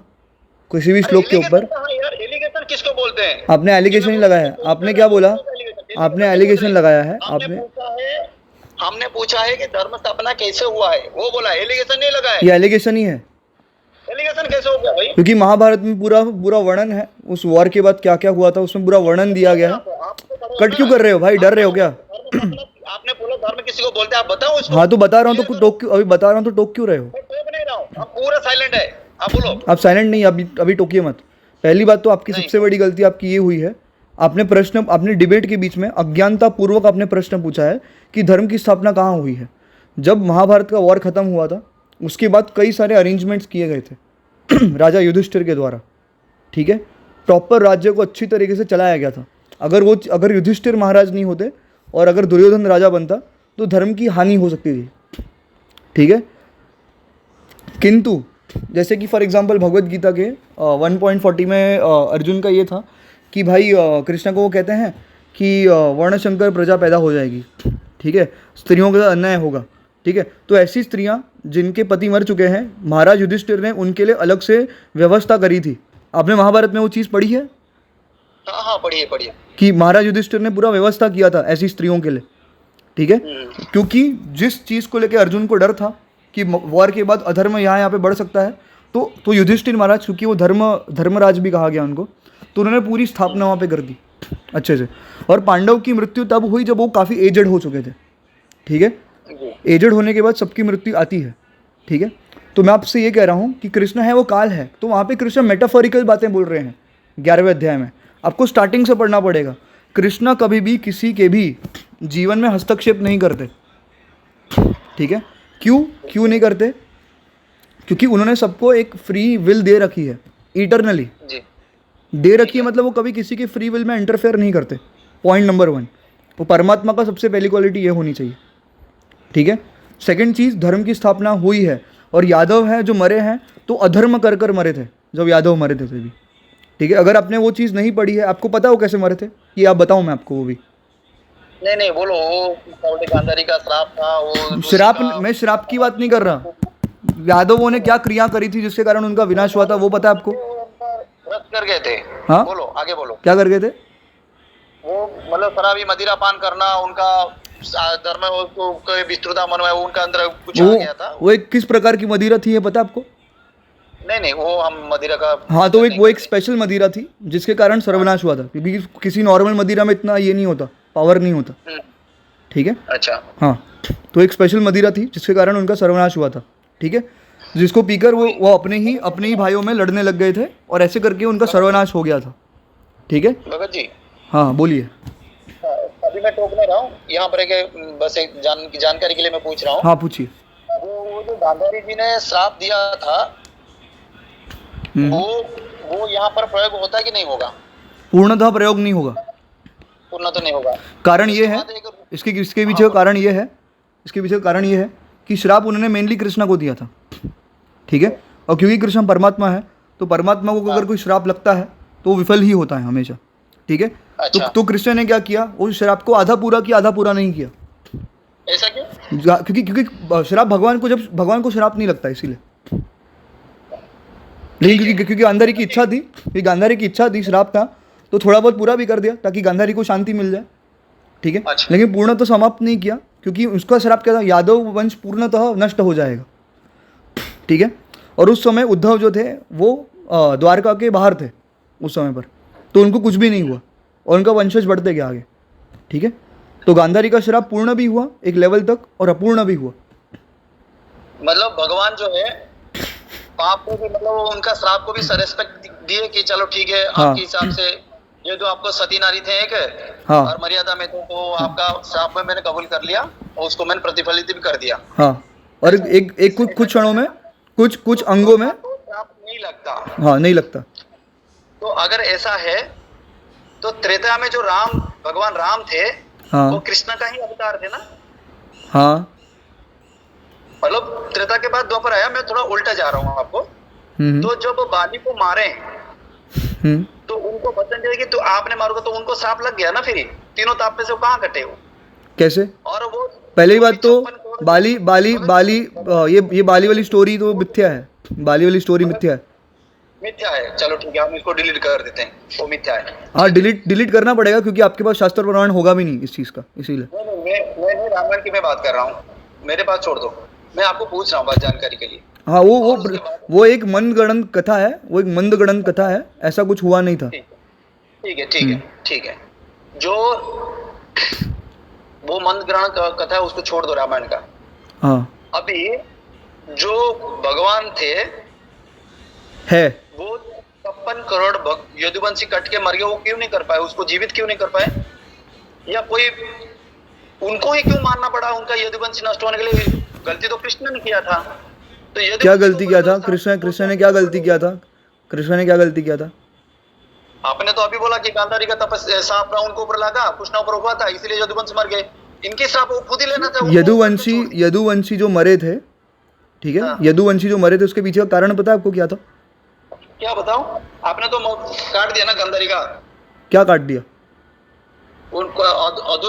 S1: किसी भी श्लोक के ऊपर,
S2: एलिगेशन किसको बोलते हैं?
S1: आपने एलिगेशन ही लगाया है। आपने क्या बोला? आपने एलिगेशन लगाया है।
S2: हमने पूछा है कि धर्म स्थापना कैसे हुआ है, वो बोला एलिगेशन नहीं लगा है।
S1: ये एलिगेशन ही है।
S2: एलिगेशन कैसे हो गया भाई?
S1: क्योंकि महाभारत में पूरा वर्णन है, उस वॉर के बाद क्या क्या हुआ था उसमें पूरा वर्णन दिया गया है। कट क्यों कर रहे हो भाई, डर रहे हो क्या?
S2: आपने बोला धर्म किसी को बोलते हैं, आप बताओ उसको।
S1: हाँ तो बता रहा हूँ तो टोक क्यों, अभी बता रहा हूँ तो टोक क्यों रहे हो?
S2: टोक नहीं रहा हूँ, आप पूरा साइलेंट है, आप बोलो।
S1: आप साइलेंट नहीं, अभी टोकिए मत। पहली बात तो आपकी सबसे बड़ी गलती आपकी ये हुई है, आपने डिबेट के बीच में अज्ञानता पूर्वक आपने प्रश्न पूछा है कि धर्म की स्थापना कहाँ हुई है। जब महाभारत का वॉर खत्म हुआ था उसके बाद कई सारे अरेंजमेंट्स किए गए थे राजा युधिष्ठिर के द्वारा, ठीक है? प्रॉपर राज्य को अच्छी तरीके से चलाया गया था। अगर युधिष्ठिर महाराज नहीं होते और अगर दुर्योधन राजा बनता तो धर्म की हानि हो सकती थी, ठीक है? किंतु जैसे कि फॉर एग्जांपल भगवत गीता के 1.40 में अर्जुन का ये था कि भाई कृष्ण को वो कहते हैं कि वर्णशंकर प्रजा पैदा हो जाएगी, ठीक है, स्त्रियों का अन्याय होगा, ठीक है? तो ऐसी स्त्रियां जिनके पति मर चुके हैं, महाराज युधिष्ठिर ने उनके लिए अलग से व्यवस्था करी थी। आपने महाभारत में वो चीज़ पढ़ी है?
S2: हाँ पढ़िए
S1: कि महाराज युधिष्ठिर ने पूरा व्यवस्था किया था ऐसी स्त्रियों के लिए, ठीक है? क्योंकि जिस चीज़ को लेकर अर्जुन को डर था कि वॉर के बाद अधर्म यहाँ पे बढ़ सकता है, तो युधिष्ठिर महाराज, क्योंकि वो धर्मराज भी कहा गया उनको, तो उन्होंने पूरी स्थापना वहाँ पे कर दी अच्छे से। और पांडव की मृत्यु तब हुई जब वो काफ़ी एजड हो चुके थे, ठीक है? एजड होने के बाद सबकी मृत्यु आती है, ठीक है? तो मैं आपसे ये कह रहा हूँ कि कृष्ण है वो काल है, तो वहाँ पे कृष्ण मेटाफोरिकल बातें बोल रहे हैं 11वें अध्याय में। आपको स्टार्टिंग से पढ़ना पड़ेगा। कृष्णा कभी भी किसी के भी जीवन में हस्तक्षेप नहीं करते, ठीक है। क्यों नहीं करते? क्योंकि उन्होंने सबको एक फ्री विल दे रखी है, इटरनली
S2: जी
S1: दे रखी है, मतलब वो कभी किसी की फ्री विल में इंटरफेयर नहीं करते। पॉइंट नंबर 1, वो परमात्मा का सबसे पहली क्वालिटी ये होनी चाहिए, ठीक है। सेकंड चीज़, धर्म की स्थापना हुई है और यादव हैं जो मरे हैं तो अधर्म कर कर मरे थे, जब यादव मरे थे भी, ठीक है। अगर आपने वो चीज़ नहीं पढ़ी है, आपको पता हो कैसे मरे थे, ये आप बताओ मैं आपको वो भी।
S2: नहीं बोलो, वो गांधारी का श्राप था, वो
S1: श्राप, मैं श्राप की बात नहीं कर रहा। यादवों ने क्या क्रिया करी थी जिसके कारण उनका विनाश हुआ था, वो पता है आपको?
S2: व्रत कर गए थे।
S1: हाँ,
S2: बोलो, आगे बोलो।
S1: क्या कर गए थे?
S2: वो मतलब शराबी मदिरा पान करना, उनका धर्म को विस्तृता मन में उनका अंदर कुछ आ गया था।
S1: वो एक किस प्रकार की मदिरा थी ये पता आपको?
S2: नहीं वो हम मदिरा का,
S1: हाँ, तो वो एक स्पेशल मदिरा थी जिसके कारण सर्वनाश हुआ था, क्योंकि किसी नॉर्मल मदिरा में इतना ये नहीं होता, पावर नहीं होता, ठीक है।
S2: अच्छा,
S1: हाँ, तो एक स्पेशल मदिरा थी जिसके कारण उनका सर्वनाश हुआ था, ठीक है। जिसको पीकर वो अपने ही भाइयों में लड़ने लग गए थे और ऐसे करके उनका सर्वनाश हो गया था, ठीक है।
S2: भगत जी,
S1: हाँ बोलिए।
S2: अभी मैं टोक नहीं रहा हूँ यहाँ पर, बस एक जानकारी के लिए मैं पूछ रहा हूँ।
S1: हाँ पूछिए।
S2: वो जो गांधारी जी ने श्राप दिया था, वो यहाँ पर प्रयोग होता कि नहीं होगा?
S1: पूर्णतः प्रयोग नहीं होगा।
S2: पूर्ण तो नहीं होगा।
S1: कारण ये है, इसके पीछे का कारण ये है, इसके पीछे का कारण ये है कि श्राप उन्होंने मेनली कृष्णा को दिया था, ठीक है। और क्योंकि कृष्ण परमात्मा है तो परमात्मा को अगर कोई श्राप लगता है तो वो विफल ही होता है हमेशा, ठीक है।
S2: अच्छा।
S1: तो कृष्ण ने क्या किया, उस श्राप को आधा पूरा किया, आधा पूरा नहीं किया।
S2: ऐसा क्यों?
S1: क्योंकि श्राप भगवान को श्राप नहीं लगता, इसीलिए। लेकिन क्योंकि गांधारी की इच्छा थी, श्राप था तो थोड़ा बहुत पूरा भी कर दिया ताकि गांधारी को शांति मिल जाए, ठीक है।
S2: अच्छा।
S1: लेकिन पूर्ण तो समाप्त नहीं किया क्योंकि उसका श्राप क्या था, यादव वंश पूर्णतः नष्ट हो जाएगा, ठीक है। और उस समय उद्धव जो थे वो द्वारका के बाहर थे उस समय पर, तो उनको कुछ भी नहीं हुआ और उनका वंशज बढ़ते गया आगे, ठीक है। तो गांधारी का श्राप पूर्ण भी हुआ एक लेवल तक और अपूर्ण भी हुआ।
S2: मतलब भगवान जो है पाप को भी, मतलब उनका श्राप को भी रेस्पेक्ट दिए कि चलो ठीक है,
S1: हाँ।
S2: आपके हिसाब से ये जो आपको सती नारी थे एक,
S1: हाँ।
S2: और मर्यादा में थे, तो आपका श्राप में मैंने कबूल कर लिया और उसको मैंने प्रतिफलित भी कर दिया।
S1: हाँ, और एक कुछ क्षणों में, कुछ अंगों में
S2: श्राप नहीं लगता।
S1: हाँ, नहीं लगता।
S2: तो अगर ऐसा है तो त्रेता में जो भगवान राम थे,
S1: हाँ।
S2: वो कृष्ण का ही अवतार थे ना?
S1: हाँ।
S2: मतलब त्रेता के बाद द्वापर आया, मैं थोड़ा उल्टा जा रहा हूँ आपको। तो जब बाली को मारे तो उनको वचन दिया कि तो आपने मारोगे, तो उनको श्राप लग गया ना, फिर तीनों ताप में से वो कहाँ कटे? वो
S1: कैसे?
S2: और वो
S1: पहली बात तो बाली ये बाली वाली स्टोरी तो मिथ्या है, बाली वाली स्टोरी मिथ्या है।
S2: मिथ्या है, चलो ठीक है, हम इसको डिलीट कर देते हैं, वो मिथ्या है।
S1: हाँ, डिलीट करना पड़ेगा क्योंकि आपके पास शास्त्र प्रमाण होगा भी नहीं इस चीज़ का, इसीलिए।
S2: मैं रामायण की मैं बात कर रहा हूँ, मेरे पास छोड़ दो, मैं आपको पूछ रहा हूँ बस जानकारी के लिए।
S1: हाँ, वो एक मंदगणन कथा है, वो एक मंदगणन कथा है, ऐसा कुछ हुआ नहीं था।
S2: ठीक है। जो वो मंदग्रहण कथा है उसको छोड़ दो, रामायण का।
S1: हाँ।
S2: अभी जो भगवान थे
S1: है
S2: वो 56 करोड़ यदुवंशी कट के मर गए, वो क्यों नहीं कर पाए? उसको जीवित क्यों नहीं कर पाए? या कोई उनको ही क्यों मारना पड़ा? उनका यदुवंशी नष्ट होने के लिए गलती तो कृष्ण ने किया था। तो
S1: क्या गलती किया था कृष्ण ने? क्या गलती किया था कृष्ण ने? क्या गलती किया था?
S2: आपने तो अभी बोला कि गांधारी का तपस्या श्राप उनको ऊपर लगा, कृष्ण ऊपर हुआ था, इसलिए यदुवंश मर गए। इनके श्राप वो खुद ही लेना था।
S1: यदुवंशी जो मरे थे, ठीक है। हाँ। यदुवंशी जो मरे थे उसके पीछे का कारण पता है आपको क्या था?
S2: क्या बताओ? आपने तो काट दिया ना गांधारी का। क्या
S1: काट दिया?
S2: उनको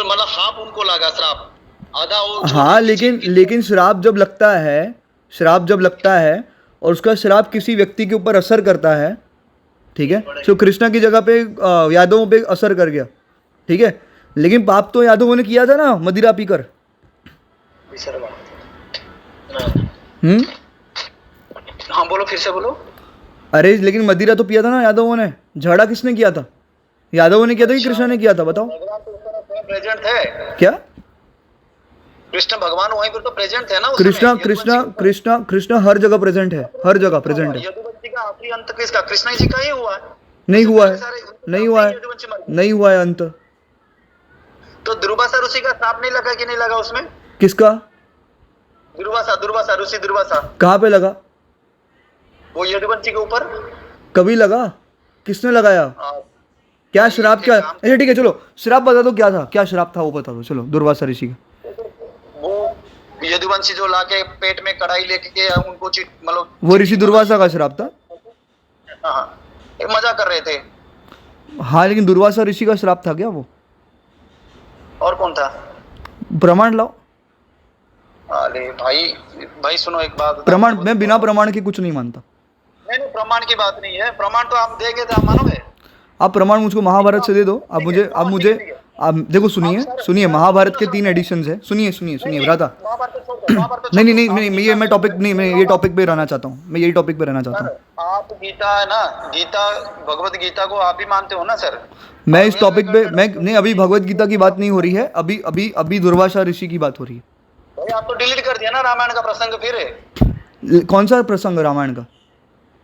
S2: मतलब हाफ उनको लगा श्राप, आधा वो।
S1: हाँ, लेकिन श्राप जब लगता है और उसका श्राप किसी व्यक्ति के ऊपर असर करता है, ठीक है, तो कृष्णा की जगह पे यादवों पे असर कर गया, ठीक है। लेकिन पाप तो यादवों ने किया था ना, मदिरा पीकर।
S2: हाँ बोलो, फिर से बोलो।
S1: अरे लेकिन मदिरा तो पिया था ना यादवों ने। झगड़ा किसने किया था? यादवों ने किया था कि कृष्णा ने किया था? बताओ।
S2: भगवान तो उस समय प्रेजेंट थे।
S1: क्या?
S2: कृष्ण भगवान वहीं पर तो प्रेजेंट है ना?
S1: कृष्णा हर जगह प्रेजेंट है, हर जगह प्रेजेंट है।
S2: यदुवंशी का आखिरी अंत किसका? कृष्ण जी का ही हुआ है।
S1: नहीं हुआ है अंत।
S2: तो दुर्वासा ऋषि का श्राप नहीं लगा कि नहीं लगा उसमें?
S1: किसका?
S2: दुर्वासा दुर्वासा ऋषि दुर्वासा,
S1: कहाँ पे लगा?
S2: वो यदुवंशी के ऊपर।
S1: कभी लगा? किसने लगाया? क्या श्राप? क्या? अच्छा ठीक है, चलो श्राप बता दो, क्या था, क्या श्राप था वो बता दो। चलो दुर्वासा ऋषि का।
S2: वो यदुवंशी जो लाके पेट में कढ़ाई लेके उनको मतलब
S1: वो ऋषि दुर्वासा का श्राप था।
S2: हाँ, ये मजा कर रहे थे।
S1: हाँ लेकिन दुर्वासा ऋषि का श्राप था क्या वो?
S2: और कौन था?
S1: प्रमाण लाओ।
S2: अरे भाई, भाई सुनो एक बात।
S1: प्रमाण, मैं बिना प्रमाण के कुछ नहीं मानता।
S2: नहीं नहीं, प्रमाण की बात नहीं है, प्रमाण तो आप देंगे तो आप मानोगे।
S1: आप प्रमाण मुझको महाभारत से दे दो। आप देखो, सुनिए महाभारत के 3 एडिशंस है। सुनिए भ्राता। नहीं नहीं नहीं नहीं, ये मैं टॉपिक नहीं, मैं ये टॉपिक पे रहना चाहता हूँ, मैं यही टॉपिक पे रहना चाहता हूँ।
S2: आप गीता है ना, गीता भगवत गीता को आप भी मानते हो ना सर?
S1: मैं इस टॉपिक पे मैं नहीं, अभी भगवत गीता की बात नहीं हो रही है, अभी दुर्वासा ऋषि की बात हो रही है।
S2: भाई आप तो डिलीट कर दिया ना रामायण का प्रसंग फिर।
S1: कौन सा प्रसंग रामायण का?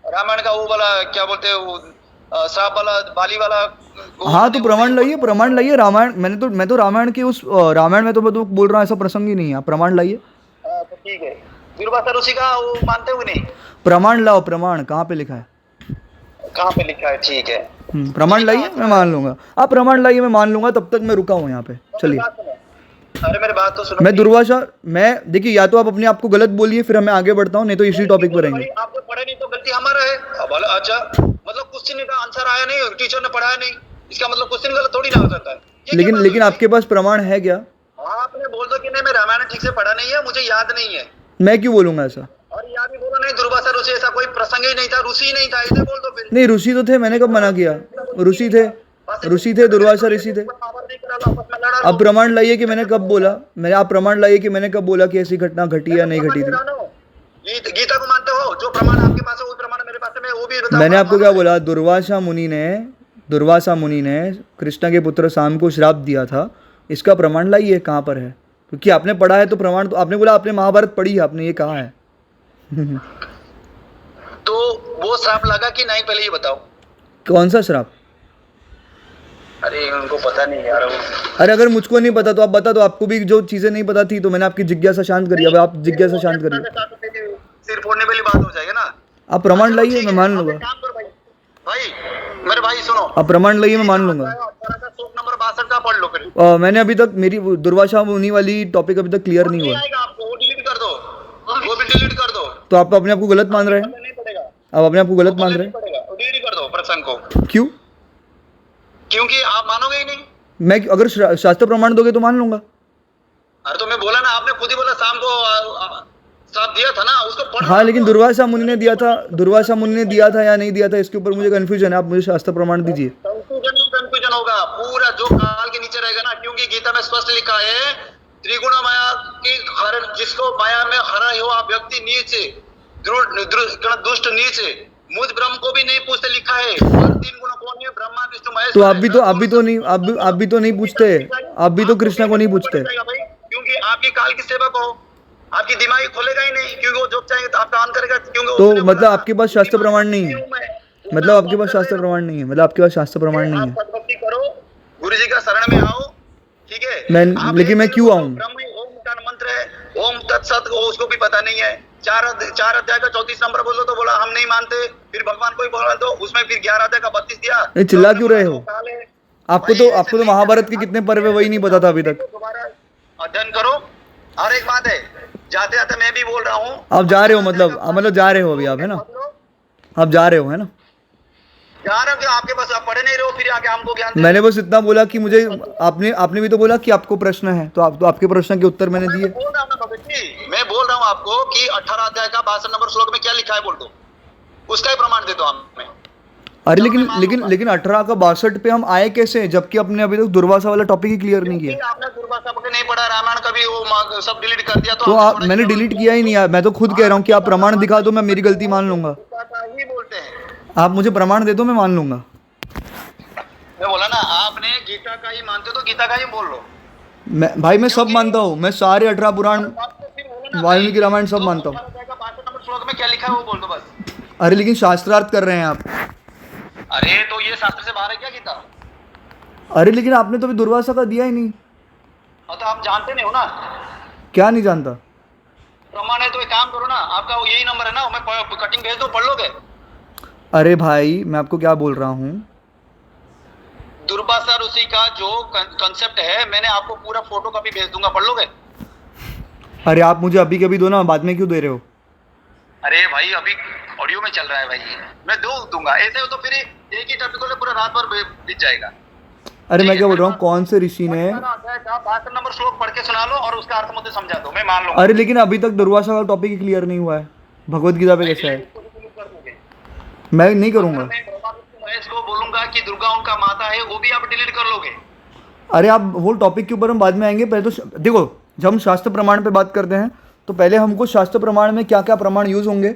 S2: रामायण का वो वाला क्या बोलते हैं, वो श्राप वाला, बाली वाला।
S1: हाँ तो प्रमाण लाइए। रामायण मैं तो रामायण के उस रामायण में तो मैं तो बोल रहा हूँ ऐसा प्रसंग ही नहीं है। आप प्रमाण लाइए।
S2: तो ठीक है, दुर्वासा ऋषि का वो मानते हो नहीं?
S1: प्रमाण लाओ। प्रमाण कहाँ पे लिखा है?
S2: कहाँ पे लिखा है? ठीक है,
S1: प्रमाण लाइए, मैं मान लूंगा। आप प्रमाण लाइए, मैं मान लूंगा। तब तक मैं रुका हूँ यहाँ पे। चलिए,
S2: अरे मेरी बात तो सुनो।
S1: मैं दुर्वासा, मैं देखिए, या तो आप अपने आप को गलत बोलिए फिर मैं आगे बढ़ता हूँ, नहीं तो इसी टॉपिक पर रहेंगे।
S2: आपने पढ़े नहीं तो गलती हमारा है। अच्छा, मतलब क्वेश्चन का आंसर आया नहीं, टीचर ने पढ़ाया नहीं, इसका मतलब क्वेश्चन गलत थोड़ी ना हो सकता है।
S1: लेकिन आपके पास प्रमाण है क्या?
S2: आपने बोल दो कि नहीं मैं रामायण ठीक से पढ़ा नहीं है, मुझे याद नहीं है।
S1: मैं क्यों बोलूंगा ऐसा?
S2: और याद भी बोलो नहीं, दुर्वासा ऋषि ऐसा कोई प्रसंग ही नहीं था, ऋषि नहीं था, इसे बोल दो फिर।
S1: नहीं, ऋषि तो थे, मैंने कब मना किया? ऋषि थे, दुर्वासा ऋषि थे। अब प्रमाण लाइए कि मैंने कब बोला। आप प्रमाण लाइए कि मैंने कब बोला कि ऐसी घटना घटी या नहीं घटी थी।
S2: गीता को मानते हो? जो प्रमाण आपके पास है वही प्रमाण मेरे पास है, मैं वो भी बताऊंगा।
S1: मैंने आपको क्या बोला? दुर्वासा मुनि ने कृष्ण के पुत्र शाम को श्राप दिया था। इसका प्रमाण लाइए, कहाँ पर है? क्योंकि आपने पढ़ा है तो प्रमाण तो आपने बोला, आपने महाभारत पढ़ी है, आपने ये कहा है।
S2: तो वो श्राप लगा कि नहीं, पहले ये बताओ।
S1: कौन सा श्राप?
S2: अरे उनको पता नहीं यार।
S1: अरे अगर मुझको नहीं पता तो आप बता दो। आपको भी जो चीजें नहीं पता थी तो मैंने आपकी जिज्ञासा शांत करी। अब आप जिज्ञासा शांत करिए।
S2: सिर फोड़ने वाली बात हो जाएगी ना।
S1: आप प्रमाण लाइए, मैं मान लूंगा।
S2: भाई मेरे भाई सुनो,
S1: आप प्रमाण लाइए, मैं मान लूंगा।
S2: श्लोक नंबर 62 का पढ़ लो फिर।
S1: मैंने अभी तक मेरी दुर्वासा मुनि वाली टॉपिक अभी तक क्लियर नहीं हुआ।
S2: आपको वो डिलीट कर दो, वो भी डिलीट कर दो।
S1: तो आप अपने आप को गलत मान रहे हैं।
S2: नहीं पड़ेगा,
S1: आप अपने आप को गलत मान रहे हैं।
S2: डिलीट कर दो प्रसंग को।
S1: क्यों?
S2: क्योंकि आप मानोगे ही नहीं।
S1: मैं अगर शास्त्र प्रमाण दोगे तो मान लूंगा।
S2: अरे तो मैं बोला ना, आपने खुद ही बोला शाम को श्राप दिया था ना, उसको पढ़।
S1: हाँ लेकिन दुर्वासा मुनि ने दिया था या नहीं दिया था, इसके ऊपर मुझे कंफ्यूजन है। आप मुझे शास्त्र प्रमाण दीजिए।
S2: कंफ्यूजन होगा पूरा जो काल के नीचे रहेगा ना, क्योंकि गीता में स्पष्ट लिखा है त्रिगुण माया की हरण, जिसको माया में हरा हुआ व्यक्ति नीच, दुष्ट नीच, मुझ ब्रह्म को भी नहीं पूछते, लिखा है। और 3 गुण कौन है? ब्रह्मा विष्णु महेश।
S1: तो आप भी तो नहीं पूछते। आप भी तो कृष्ण को नहीं पूछते।
S2: क्योंकि आपकी काल की सेवक हो, आपकी दिमाग खोलेगा ही नहीं, क्योंकि वो जो चाहेंगे तो आपका ऑन करेगा। क्योंकि
S1: तो मतलब आपके पास शास्त्र प्रमाण नहीं है। मतलब आपके पास शास्त्र प्रमाण नहीं है।
S2: भक्ति करो, गुरु जी का शरण में आओ, ठीक है।
S1: लेकिन मैं क्यों आऊं?
S2: ब्रह्म ओम का मंत्र है, ओम तत्सत, उसको भी पता नहीं है। 4 अध्याय का 34 नंबर बोलो तो बोला हम नहीं मानते। फिर भगवान को ही बोला तो उसमें फिर 11 अध्याय का 32 दिया।
S1: नहीं, चिल्ला क्यों रहे हो? आपको तो महाभारत के कितने पर्व है वही नहीं पता था अभी तक।
S2: अध्ययन करो। और एक बात है, जाते जाते मैं भी बोल रहा हूँ,
S1: आप जा रहे हो, मतलब जा रहे हो अभी आप, है ना? आप जा रहे हो, है ना?
S2: जा रहे हो कि आपके पास आप पढ़े नहीं रहे हो, फिर आके हमको ज्ञान।
S1: मैंने बस इतना बोला कि मुझे आपने भी तो बोला कि आपको प्रश्न है, तो आपके प्रश्न के उत्तर मैंने दिए।
S2: मैं बोल रहा हूँ आपको कि 18 अध्याय का 62 नंबर श्लोक में क्या लिखा है बोल दो, उसका ही प्रमाण दे दो हमें।
S1: अरे लेकिन 18 का 62 पे हम आए कैसे, जबकि अपने अभी तक दुर्वासा वाला टॉपिक ही क्लियर नहीं किया।
S2: आपने दुर्वासा पढ़े नहीं पढ़ा, रामायण का भी वो सब डिलीट कर दिया।
S1: तो आप, मैंने डिलीट किया ही नहीं। मैं तो खुद कह रहा हूँ कि आप प्रमाण दिखा दो, मैं मेरी गलती मान लूंगा।
S2: ही बोलते हैं,
S1: आप मुझे प्रमाण दे दो, मैं मान लूंगा।
S2: मैं बोला ना, आपने गीता का ही मानते हो तो गीता का ही बोल लो।
S1: मैं सब मानता हूँ। मैं सारे 18 पुराण, वाल्मीकि रामायण सब मानता हूँ।
S2: 62 नंबर श्लोक में क्या लिखा है वो बोल दो बस।
S1: अरे लेकिन शास्त्रार्थ कर रहे हैं आप।
S2: अरे तो ये शास्त्र से बाहर है क्या गीता?
S1: अरे लेकिन आपने तो अभी दुर्वासा का दिया ही नहीं।
S2: हाँ तो आप जानते नहीं हो ना।
S1: क्या नहीं जानता?
S2: प्रमाण है तो एक काम करो ना, आपका वो यही नंबर है ना, मैं कटिंग भेज दो, पढ़ लोगे?
S1: अरे भाई मैं आपको क्या बोल रहा हूँ,
S2: दुर्वासा ऋषि का जो कंसेप्ट है, मैंने आपको पूरा फोटो कॉपी भेज दूंगा, पढ़ लोगे?
S1: अरे आप मुझे अभी के अभी दो ना, बाद में क्यों दे रहे हो?
S2: अरे भाई अभी ऑडियो में चल रहा है भाई, मैं दूंगा। ऐसे हो तो फिर एक ही टॉपिक को पूरा रात भर बीत जाएगा।
S1: अरे मैं क्या बोल रहा हूँ, कौन से ऋषि ने?
S2: 62 नंबर श्लोक पढ़ के सुना लो और उसका अर्थ मुझे समझा दो, मैं मान लूंगा।
S1: अरे लेकिन अभी तक दुर्वासा का टॉपिक ही क्लियर नहीं हुआ है, भगवत गीता पे कैसा है? मैं नहीं करूँगा।
S2: मैं महेश को बोलूंगा कि दुर्गा उनका माता है, वो भी आप डिलीट कर लोगे।
S1: अरे आप वो टॉपिक के ऊपर हम बाद में आएंगे, पहले तो देखो, जब हम शास्त्र प्रमाण पे बात करते हैं तो पहले हमको शास्त्र प्रमाण में क्या क्या प्रमाण यूज होंगे,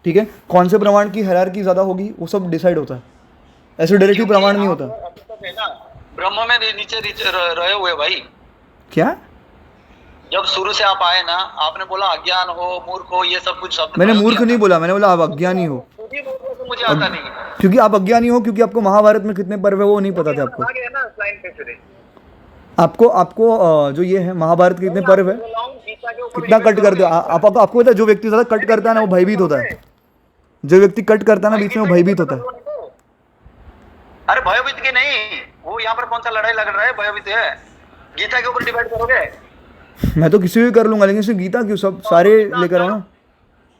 S1: ठीक है, कौन से प्रमाण की हायरार्की ज़्यादा होगी, वो सब डिसाइड होता है, ऐसे डायरेक्टली प्रमाण नहीं होता।
S2: अभी तक है ना ब्रह्म में नीचे रहे हुए भाई।
S1: क्या?
S2: जब शुरू से आप आए ना, आपने बोला अज्ञान हो, मूर्ख हो, ये सब कुछ शब्द
S1: मैंने
S2: प्रयोग
S1: मूर्ख
S2: किया
S1: नहीं
S2: था।
S1: बोला, मैंने बोला आप अज्ञानी हो।
S2: खुद ही बोल रहे हो तो मुझे आता नहीं है।
S1: क्योंकि आप अज्ञानी हो, क्योंकि आपको महाभारत में कितने पर्व है वो नहीं पता थे आपको।
S2: आ गया ना लाइन पे फिर।
S1: आपको आपको जो ये है महाभारत के कितने पर्व है,
S2: बोल रहा हूँ, गीता के ऊपर
S1: कितना
S2: debate
S1: कट कर दो
S2: करोगे।
S1: आपको पता है, जो व्यक्ति ज़्यादा कट करता है ना वो भयभीत होता है, जो व्यक्ति कट करता है ना बीच में वो भयभीत होता है।
S2: अरे भयभीत की नहीं, वो यहाँ पर कौन सा लड़ाई लग रहा है, भयभीत है। गीता के ऊपर डिबेट करोगे?
S1: मैं तो किसी भी कर लूंगा, लेकिन सिर्फ गीता क्यों, सब सारे लेकर आओ ना।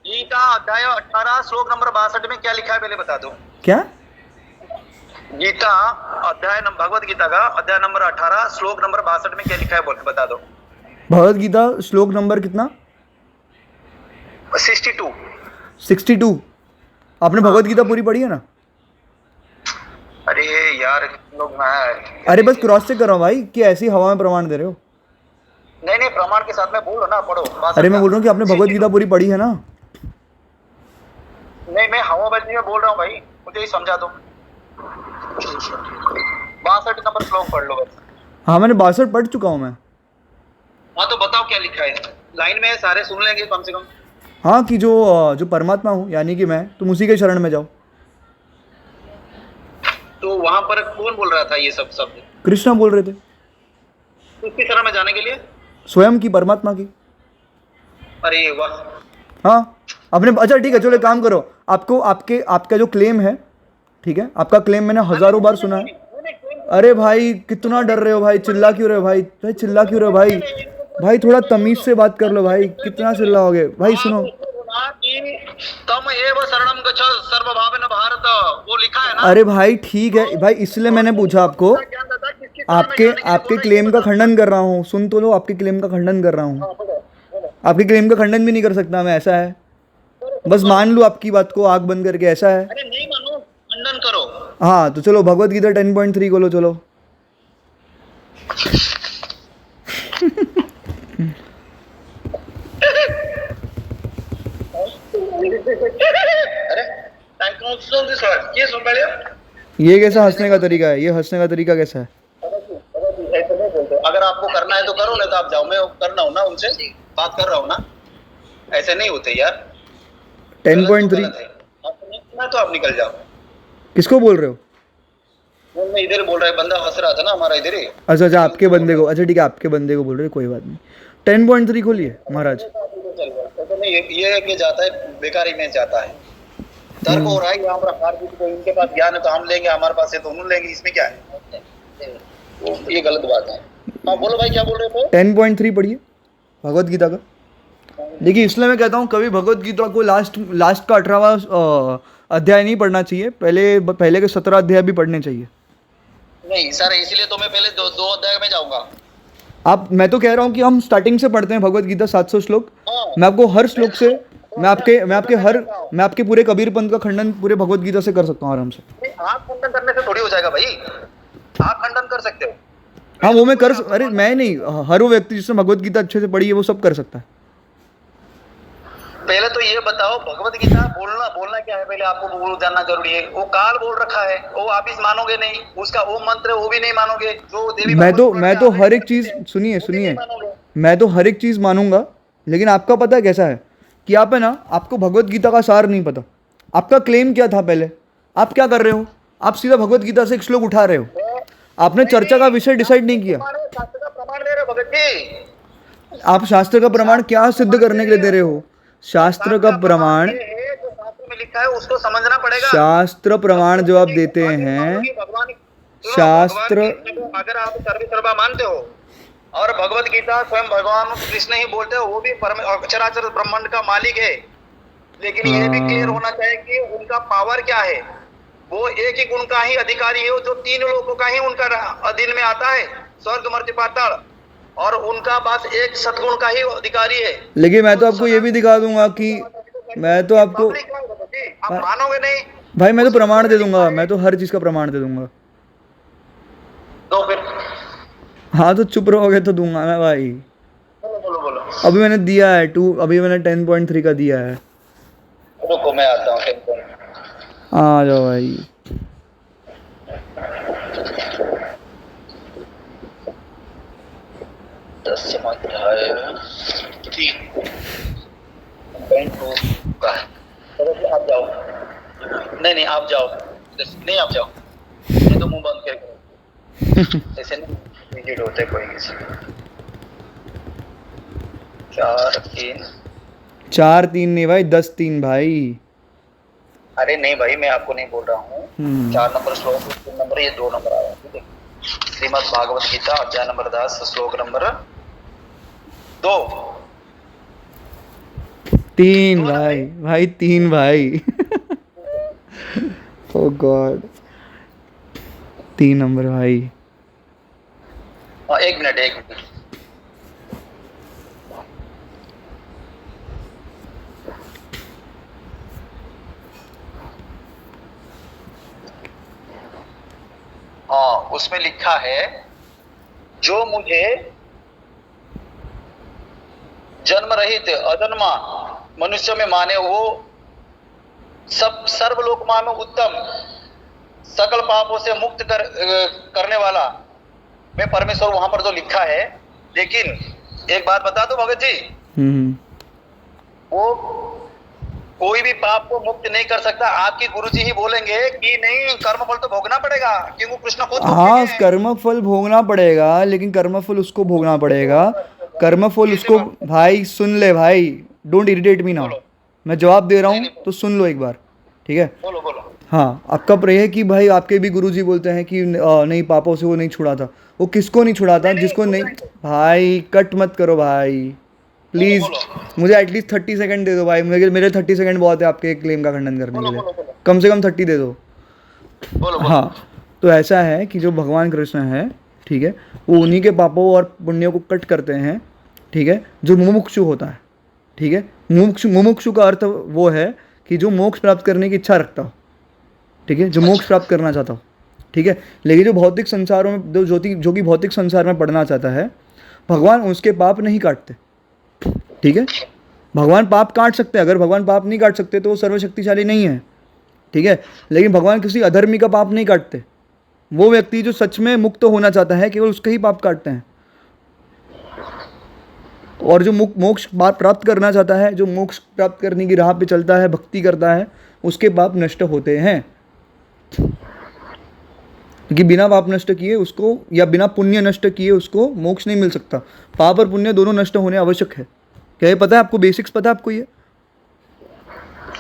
S2: गीता अध्याय 18 श्लोक नंबर 62 में क्या लिखा है पहले बता दो।
S1: क्या?
S2: गीता भगवत गीता का अध्याय नंबर 18 श्लोक नंबर 62 में क्या लिखा है बोल बता दो।
S1: भगवत गीता श्लोक नंबर कितना?
S2: 62।
S1: 62। आपने भगवत गीता पूरी पढ़ी है ना?
S2: अरे यार लोग ना,
S1: अरे बस क्रॉस चेक कर रहा हूँ भाई, कि ऐसी हवा में प्रमाण दे रहे हो।
S2: नहीं प्रमाण के साथ में बोलो ना, पढ़ो।
S1: अरे मैं बोल रहा हूँ कि आपने भगवत गीता पूरी पढ़ी है ना?
S2: नहीं, मैं हवाबाजी में बोल रहा हूँ भाई, मुझे ही समझा दो। 62 नंबर श्लोक पढ़ लो बस।
S1: हाँ मैंने 62 पढ़ चुका हूँ मैं।
S2: हाँ तो बताओ क्या लिखा है, लाइन में सारे सुन लेंगे कम से कम।
S1: हाँ कि जो परमात्मा हूँ यानी कि मैं, तुम उसी के शरण में जाओ।
S2: तो वहां पर कौन बोल रहा था ये सब शब्द?
S1: कृष्णा बोल रहे थे,
S2: उसकी शरण में जाने के लिए?
S1: स्वयं की, परमात्मा की।
S2: अरे वाह।
S1: हाँ आपने, अच्छा ठीक है चलो एक काम करो, आपको आपका जो क्लेम है, ठीक है, आपका क्लेम मैंने हजारों बार सुना है। अरे भाई कितना डर रहे हो भाई, चिल्ला क्यों रहे हो भाई, चिल्ला क्यों रहे हो भाई, भाई थोड़ा तमीज से बात कर लो भाई, कितना चिल्लाओगे भाई। सुनो,
S2: तम एव शरणम गच्छ सर्वभावेन भारत, वो लिखा है ना।
S1: अरे भाई ठीक है भाई, इसलिए मैंने पूछा आपको, आपके क्लेम का खंडन कर रहा हूँ, सुन तो लो, आपके क्लेम का खंडन कर रहा हूँ। आपके क्लेम का खंडन भी नहीं कर सकता मैं, ऐसा है, बस मान लो आपकी बात को आंख बंद करके, ऐसा है।
S2: अरे नहीं मानो, खंडन करो।
S1: हाँ तो चलो भगवत गीता 10.3 खोलो चलो।
S2: अरे ये सुन पहले।
S1: ये कैसा हंसने का तरीका है, ये हंसने का तरीका कैसा है?
S2: ऐसे नहीं बोलते। अगर आपको करना है तो करो, नहीं तो आप जाओ, मैं करना हूँ ना, उनसे बात कर रहा हूँ ना। ऐसे नहीं होते यार।
S1: 10.3
S2: मैं तो आप निकल जाओ।
S1: किसको बोल रहे हो?
S2: मैं इधर बोल रहा है, बंदा हंस रहा था ना हमारा इधर ही।
S1: अच्छा आपके बंदे को, अच्छा ठीक है आपके बंदे को बोल रहे हो, कोई बात नहीं। 10.3 खोलिए महाराज।
S2: तो नहीं, ये कि जाता है बेकार ही में जाता है, तर्क हो रहा है यहाँ पर। हार जीत को इनके पास ज्ञान है तो हम लेंगे, हमारे पास है तो उन्होंने लेंगे, इसमें क्या है? तो ये गलत बात है। हाँ बोलो भाई, क्या बोल रहे थे?
S1: 10.3 पढ़िए भगवत गीता का। देखिए इसलिए मैं कहता हूँ कभी भगवत गीता को लास्ट का 18वां अध्याय नहीं पढ़ना चाहिए, पहले के 17 अध्याय भी पढ़ने चाहिए।
S2: नहीं सर, इसलिए तो मैं पहले दो अध्याय में जाऊंगा।
S1: मैं तो कह रहा हूँ कि हम स्टार्टिंग से पढ़ते हैं भगवत गीता 700 श्लोक।
S2: हाँ।
S1: मैं आपको हर श्लोक से, मैं आपके पूरे कबीर पंथ का खंडन पूरे भगवत गीता से कर सकता हूँ आराम से।
S2: आप खंडन करने से थोड़ी हो जाएगा भाई, आप खंडन कर सकते हो।
S1: हाँ वो मैं अरे मैं नहीं, हर वो व्यक्ति जिसने भगवत गीता अच्छे से पढ़ी है वो सब कर सकता है।
S2: पहले तो ये बताओ, भगवत गीता बोलना क्या है, पहले आपको वो जानना जरूरी है। वो काल बोल रखा है, वो आप इस मानोगे नहीं, उसका ओम मंत्र वो भी नहीं मानोगे, जो देवी
S1: मैं तो हर एक चीज, सुनिए मैं तो हर एक चीज मानूंगा, लेकिन आपका पता है कैसा है कि आप है ना, आपको भगवत गीता का सार नहीं पता। आपका क्लेम क्या था पहले, आप क्या कर रहे हो, आप सीधा भगवत गीता से एक श्लोक उठा रहे हो, आपने चर्चा का विषय डिसाइड नहीं किया।
S2: प्रमाण दे रहे, भगवत जी,
S1: आप शास्त्र का प्रमाण क्या सिद्ध करने के लिए दे रहे हो? शास्त्र का प्रमाण,
S2: ये है जो शास्त्र में लिखा है उसको समझना पड़ेगा।
S1: शास्त्र प्रमाण जो आप देते
S2: अगर
S1: हैं,
S2: मानोगे भगवान, सुनो,
S1: शास्त्र,
S2: भगवान कृष्ण को अगर आप सर्वसर्वा मानते हो और भगवत गीता स्वयं भगवान कृष्ण ही बोलते हो, वो भी परम अक्षराचर ब्रह्मांड का मालिक है, लेकिन ये भी क्लियर होना चाहिए कि उनका पावर क्या है। वो एक ही गुण का ही अधिकारी है, जो 3 लोगों का ही उनका अधीन में आता है, स्वर्ग मर्त्य पाताल, और उनका बस एक सद्गुण का ही अधिकारी है।
S1: लेकिन मैं तो आपको ये भी दिखा दूंगा कि मैं तो आपको,
S2: आप मानोगे नहीं
S1: भाई मैं तो प्रमाण दे दूंगा, मैं तो हर चीज का प्रमाण दे दूंगा।
S2: तो फिर
S1: हाँ तो चुप रहोगे तो दूंगा ना भाई।
S2: बोलो बोलो बोलो।
S1: अभी मैंने दिया है अभी मैंने 10.3 का दिया है।
S2: रुको मैं आता हूँ।
S1: आ जाओ भाई।
S2: अध्याय 3.2 का है। चलो आप जाओ। नहीं आप जाओ, नहीं आप जाओ, ये तो मुंह बंद करके ऐसे नहीं रिजिड होते कोई किसी।
S1: 4-3 नहीं भाई, 10-3 भाई।
S2: अरे नहीं भाई, मैं आपको नहीं बोल रहा हूँ। 4 नंबर श्लोक, 3 नंबर, ये 2 नंबर आया, ठीक है। श्रीमद् भागवत गीता अध्याय नंबर 10 श्लोक नंबर 2।
S1: 3 भाई 3 भाई। ओ गॉड, 3 नंबर भाई।
S2: एक मिनट। हाँ, उसमें लिखा है, जो मुझे जन्म रहित अजन्मा मनुष्य में माने, वो सब सर्वलोकमा में उत्तम, सकल पापों से मुक्त करने वाला मैं परमेश्वर, वहां पर जो लिखा है। लेकिन एक बात बता दो भगत जी, वो कोई भी पाप को मुक्त नहीं कर सकता। आपके गुरुजी ही बोलेंगे कि नहीं, कर्मफल तो भोगना पड़ेगा, क्योंकि कृष्ण खुद
S1: हाँ कर्मफल भोगना पड़ेगा, लेकिन कर्मफल उसको भोगना पड़ेगा। कर्मफल उसको, भाई सुन ले भाई, डोंट इरिटेट मी नाउ। मैं जवाब दे रहा हूँ तो सुन लो एक बार, ठीक है।
S2: बोलो बोलो।
S1: हाँ, आपका प्रे है कि भाई आपके भी गुरुजी बोलते हैं कि नहीं, पापों से वो नहीं छुड़ाता। वो किसको नहीं छुड़ाता? जिसको नहीं। भाई कट मत करो भाई प्लीज, मुझे एटलीस्ट 30 सेकंड दे दो भाई। मेरे 30 सेकंड बहुत है आपके क्लेम का खंडन करने के लिए। कम से कम 30 दे दो। हाँ, तो ऐसा है कि जो भगवान कृष्ण है, ठीक है, वो उन्हीं के पापों और पुण्यों को कट करते हैं, ठीक है, जो मुमुक्षु होता है, ठीक है। मुमुक्षु का अर्थ वो है कि जो मोक्ष प्राप्त करने की इच्छा रखता हो, ठीक है, जो मोक्ष प्राप्त करना चाहता हो, ठीक है। लेकिन जो भौतिक संसारों में जो कि भौतिक संसार में पढ़ना चाहता है, भगवान उसके पाप नहीं काटते, ठीक है। भगवान पाप काट सकते हैं, अगर भगवान पाप नहीं काट सकते तो वो सर्वशक्तिशाली नहीं है, ठीक है। लेकिन भगवान किसी अधर्मी का पाप नहीं काटते। वो व्यक्ति जो सच में मुक्त होना चाहता है, केवल उसके ही पाप काटते हैं। और जो मोक्ष प्राप्त करना चाहता है, जो मोक्ष प्राप्त करने की राह पे चलता है, भक्ति करता है, उसके पाप नष्ट होते हैं। क्योंकि बिना पाप नष्ट किए उसको, या बिना पुण्य नष्ट किए उसको मोक्ष नहीं मिल सकता। पाप और पुण्य दोनों नष्ट होने आवश्यक है। क्या ये पता है आपको? बेसिक्स पता है आपको? ये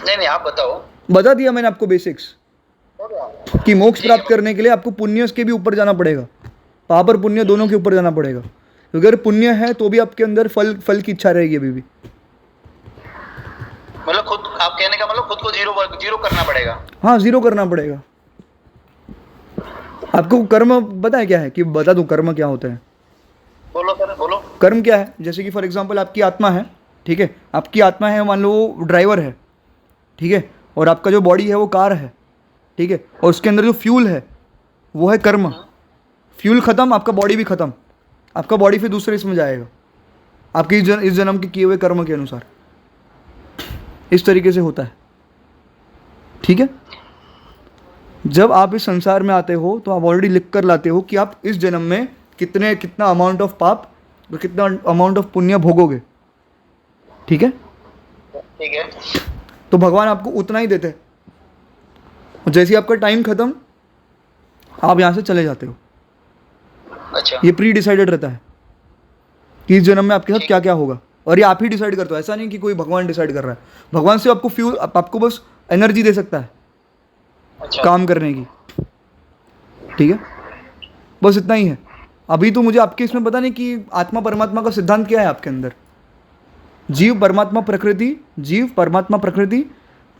S2: नहीं आप बताओ।
S1: बता दिया मैंने आपको बेसिक्स, कि मोक्ष प्राप्त करने के लिए आपको पुण्य के भी ऊपर जाना पड़ेगा, पाप और पुण्य दोनों के ऊपर जाना पड़ेगा। क्योंकि अगर पुण्य है तो भी आपके अंदर फल की इच्छा रहेगी अभी भी।
S2: मतलब खुद, आप कहने का मतलब खुद को जीरो करना पड़ेगा।
S1: हाँ, जीरो करना पड़ेगा। आपको कर्म पता है क्या है? कि बता दूं कर्म क्या होता है?
S2: बोलो सर, बोलो।
S1: कर्म क्या है? जैसे कि फॉर एग्जांपल आपकी आत्मा है, ठीक है, आपकी आत्मा है, मान लो वो ड्राइवर है, ठीक है, और आपका जो बॉडी है वो कार है, ठीक है, और उसके अंदर जो फ्यूल है वो है कर्म। फ्यूल खत्म, आपका बॉडी भी खत्म, आपका बॉडी फिर दूसरे इसमें जाएगा, आपके इस जन्म के किए हुए कर्म के अनुसार। इस तरीके से होता है, ठीक है। जब आप इस संसार में आते हो तो आप ऑलरेडी लिख कर लाते हो कि आप इस जन्म में कितना अमाउंट ऑफ पाप और कितना अमाउंट ऑफ पुण्य भोगोगे, ठीक है।
S2: ठीक है।
S1: तो भगवान आपको उतना ही देते हैं, और जैसे ही आपका टाइम खत्म, आप यहाँ से चले जाते हो।
S2: अच्छा।
S1: ये प्री डिसाइडेड रहता है। कि इस जन्म में आपके साथ क्या क्या होगा, और ये आप ही डिसाइड करते हो, ऐसा नहीं कि कोई भगवान डिसाइड कर रहा है। भगवान से आपको फ्यूल, आपको बस एनर्जी दे सकता है
S2: अच्छा
S1: काम करने की, ठीक है, बस इतना ही है। अभी तो मुझे आपके इसमें पता नहीं कि आत्मा परमात्मा का सिद्धांत क्या है आपके अंदर। जीव परमात्मा प्रकृति, जीव परमात्मा प्रकृति,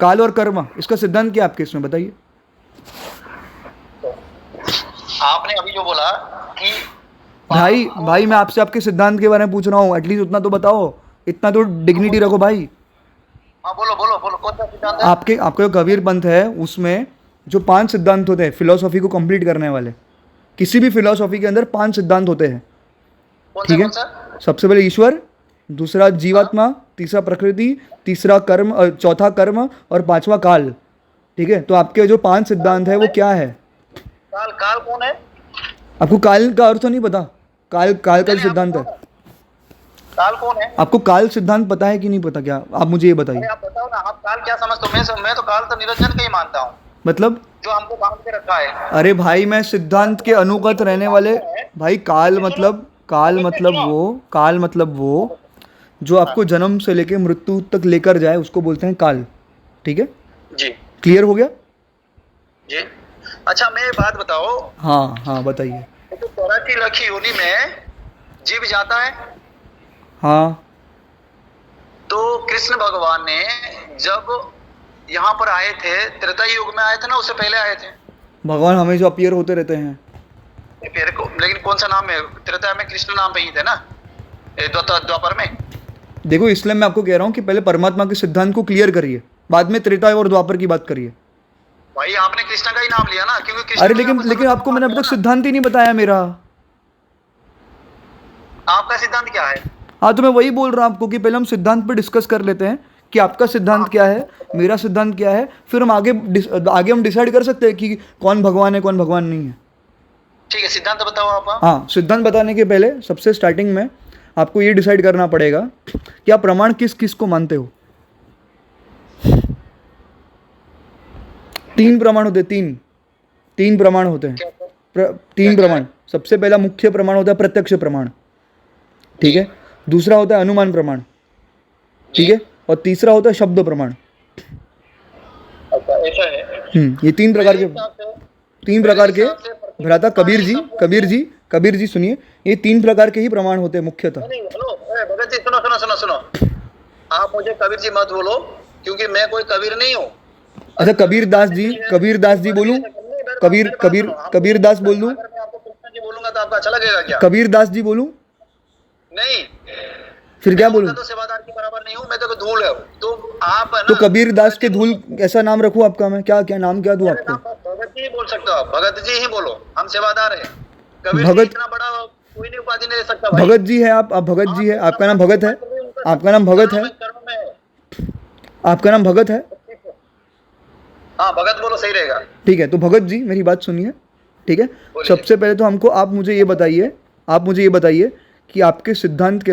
S1: काल और कर्म, इसका सिद्धांत क्या है आपके इसमें बताइए।
S2: आपने अभी जो बोला कि
S1: भाई भाई मैं आपसे आपके सिद्धांत के बारे में पूछ रहा हूँ, एटलीस्ट उतना तो बताओ, इतना तो डिग्निटी रखो भाई।
S2: हाँ बोलो बोलो बोलो, कौन सा सिद्धांत है?
S1: आपके आपका जो कबीर पंथ है उसमें जो 5 सिद्धांत होते हैं फिलोसॉफी को कंप्लीट करने वाले, किसी भी फिलोसॉफी के अंदर 5 सिद्धांत होते हैं,
S2: कौन सा
S1: ठीक है।
S2: कौन सा?
S1: सबसे पहले ईश्वर, दूसरा जीवात्मा, तीसरा प्रकृति, तीसरा कर्म, चौथा कर्म और पांचवा काल, ठीक है। तो आपके जो 5 सिद्धांत है वो क्या है?
S2: काल काल कौन है?
S1: आपको काल का अर्थ नहीं पता? काल काल का सिद्धांत है,
S2: काल कौन है?
S1: आपको काल सिद्धांत पता है कि नहीं पता? क्या आप मुझे ये
S2: अरे
S1: बताइए।
S2: आप बताओ ना, आप काल क्या समझते हो? मैं तो काल तो निरंजन का ही मानता हूँ,
S1: मतलब
S2: जो हमको बांध के रखा है।
S1: अरे भाई मैं सिद्धांत के अनुगत रहने वाले, भाई काल मतलब, काल मतलब वो जो आपको जन्म से लेके मृत्यु तक लेकर जाए उसको बोलते हैं काल, ठीक है।
S2: जी
S1: क्लियर हो गया?
S2: जी। अच्छा मैं बात बताओ,
S1: हाँ हाँ बताइए।
S2: तो 84 लाख योनि में जीव जाता है,
S1: हाँ
S2: तो कृष्ण भगवान ने जब यहाँ पर आए थे, त्रेता युग में आए थे ना, उससे पहले आए थे?
S1: भगवान हमेशा अपीयर होते रहते हैं।
S2: फिर लेकिन कौन सा नाम है? त्रेता में कृष्ण नाम पे ही थे ना, द्वापर में।
S1: देखो इसलिए मैं आपको कह रहा हूँ कि पहले परमात्मा के सिद्धांत को क्लियर करिए, बाद में त्रेता और द्वापर की बात करिए।
S2: भाई आपने कृष्ण का ही नाम लिया ना, क्योंकि कृष्ण
S1: अरे
S2: को
S1: लेकिन
S2: आपको
S1: लेकिन
S2: सर्वप्रथम
S1: आपको मैंने अभी
S2: माना
S1: तक
S2: ना।
S1: सिद्धांत ही नहीं बताया मेरा।
S2: आपका सिद्धांत क्या है?
S1: हाँ तो मैं वही बोल रहा हूँ आपको कि पहले हम सिद्धांत पे डिस्कस कर लेते हैं कि आपका सिद्धांत क्या है, मेरा सिद्धांत क्या है, फिर हम आगे हम डिसाइड कर सकते हैं कि कौन भगवान है कौन भगवान नहीं है।
S2: ठीक है, सिद्धांत बताओ आप।
S1: हाँ सिद्धांत बताने के पहले सबसे स्टार्टिंग में आपको ये डिसाइड करना पड़ेगा कि आप प्रमाण किस किस को मानते हो। 3 प्रमाण होते हैं, तीन प्रमाण होते हैं, 3 प्रमाण। सबसे पहला मुख्य प्रमाण होता है प्रत्यक्ष प्रमाण, ठीक है। दूसरा होता है अनुमान प्रमाण, ठीक है, और तीसरा होता है शब्द प्रमाण।
S2: अच्छा ऐसा है।
S1: ये 3 प्रकार के भ्राता कबीर जी सुनिए, ये 3 प्रकार के ही प्रमाण होते हैं मुख्यतः।
S2: नहीं हेलो, भगत जी सुनो सुनो सुनो सुनो, आप मुझे कबीर जी मत बोलो, क्योंकि मैं कोई कबीर नहीं हूँ।
S1: अच्छा कबीर दास जी बोलूं? कबीर दास बोल दूं?
S2: अगर मैं आपको कृष्ण जी बोलूंगा तो आपको अच्छा लगेगा क्या?
S1: कबीर दास जी बोलूं?
S2: नहीं,
S1: फिर क्या
S2: मैं
S1: बोलूं?
S2: उनका तो सेवादार के बराबर नहीं हूँ, मैं तो धूल है। तो आप है ना,
S1: तो कबीर दास के धूल ऐसा नाम रखूं आपका मैं? क्या क्या नाम क्या दूं
S2: मेरे नाम
S1: आपको?
S2: भगत जी ही बोल सकते हो आप, भगत जी ही बोलो, हम सेवादार है। कबीर जी
S1: भगत
S2: इतना बड़ा कोई नहीं उपाधि नहीं दे सकता भाई।
S1: भगत जी है आप भगत जी है, आपका नाम भगत है? आपका नाम भगत है?
S2: कर्म में।
S1: आपका नाम भगत है?
S2: हाँ भगत बोलो, सही रहेगा।
S1: ठीक है, तो भगत जी मेरी बात सुनिए, ठीक है।
S2: बोलिए।
S1: सबसे पहले तो हमको आप मुझे ये बताइए कि आपके सिद्धांत के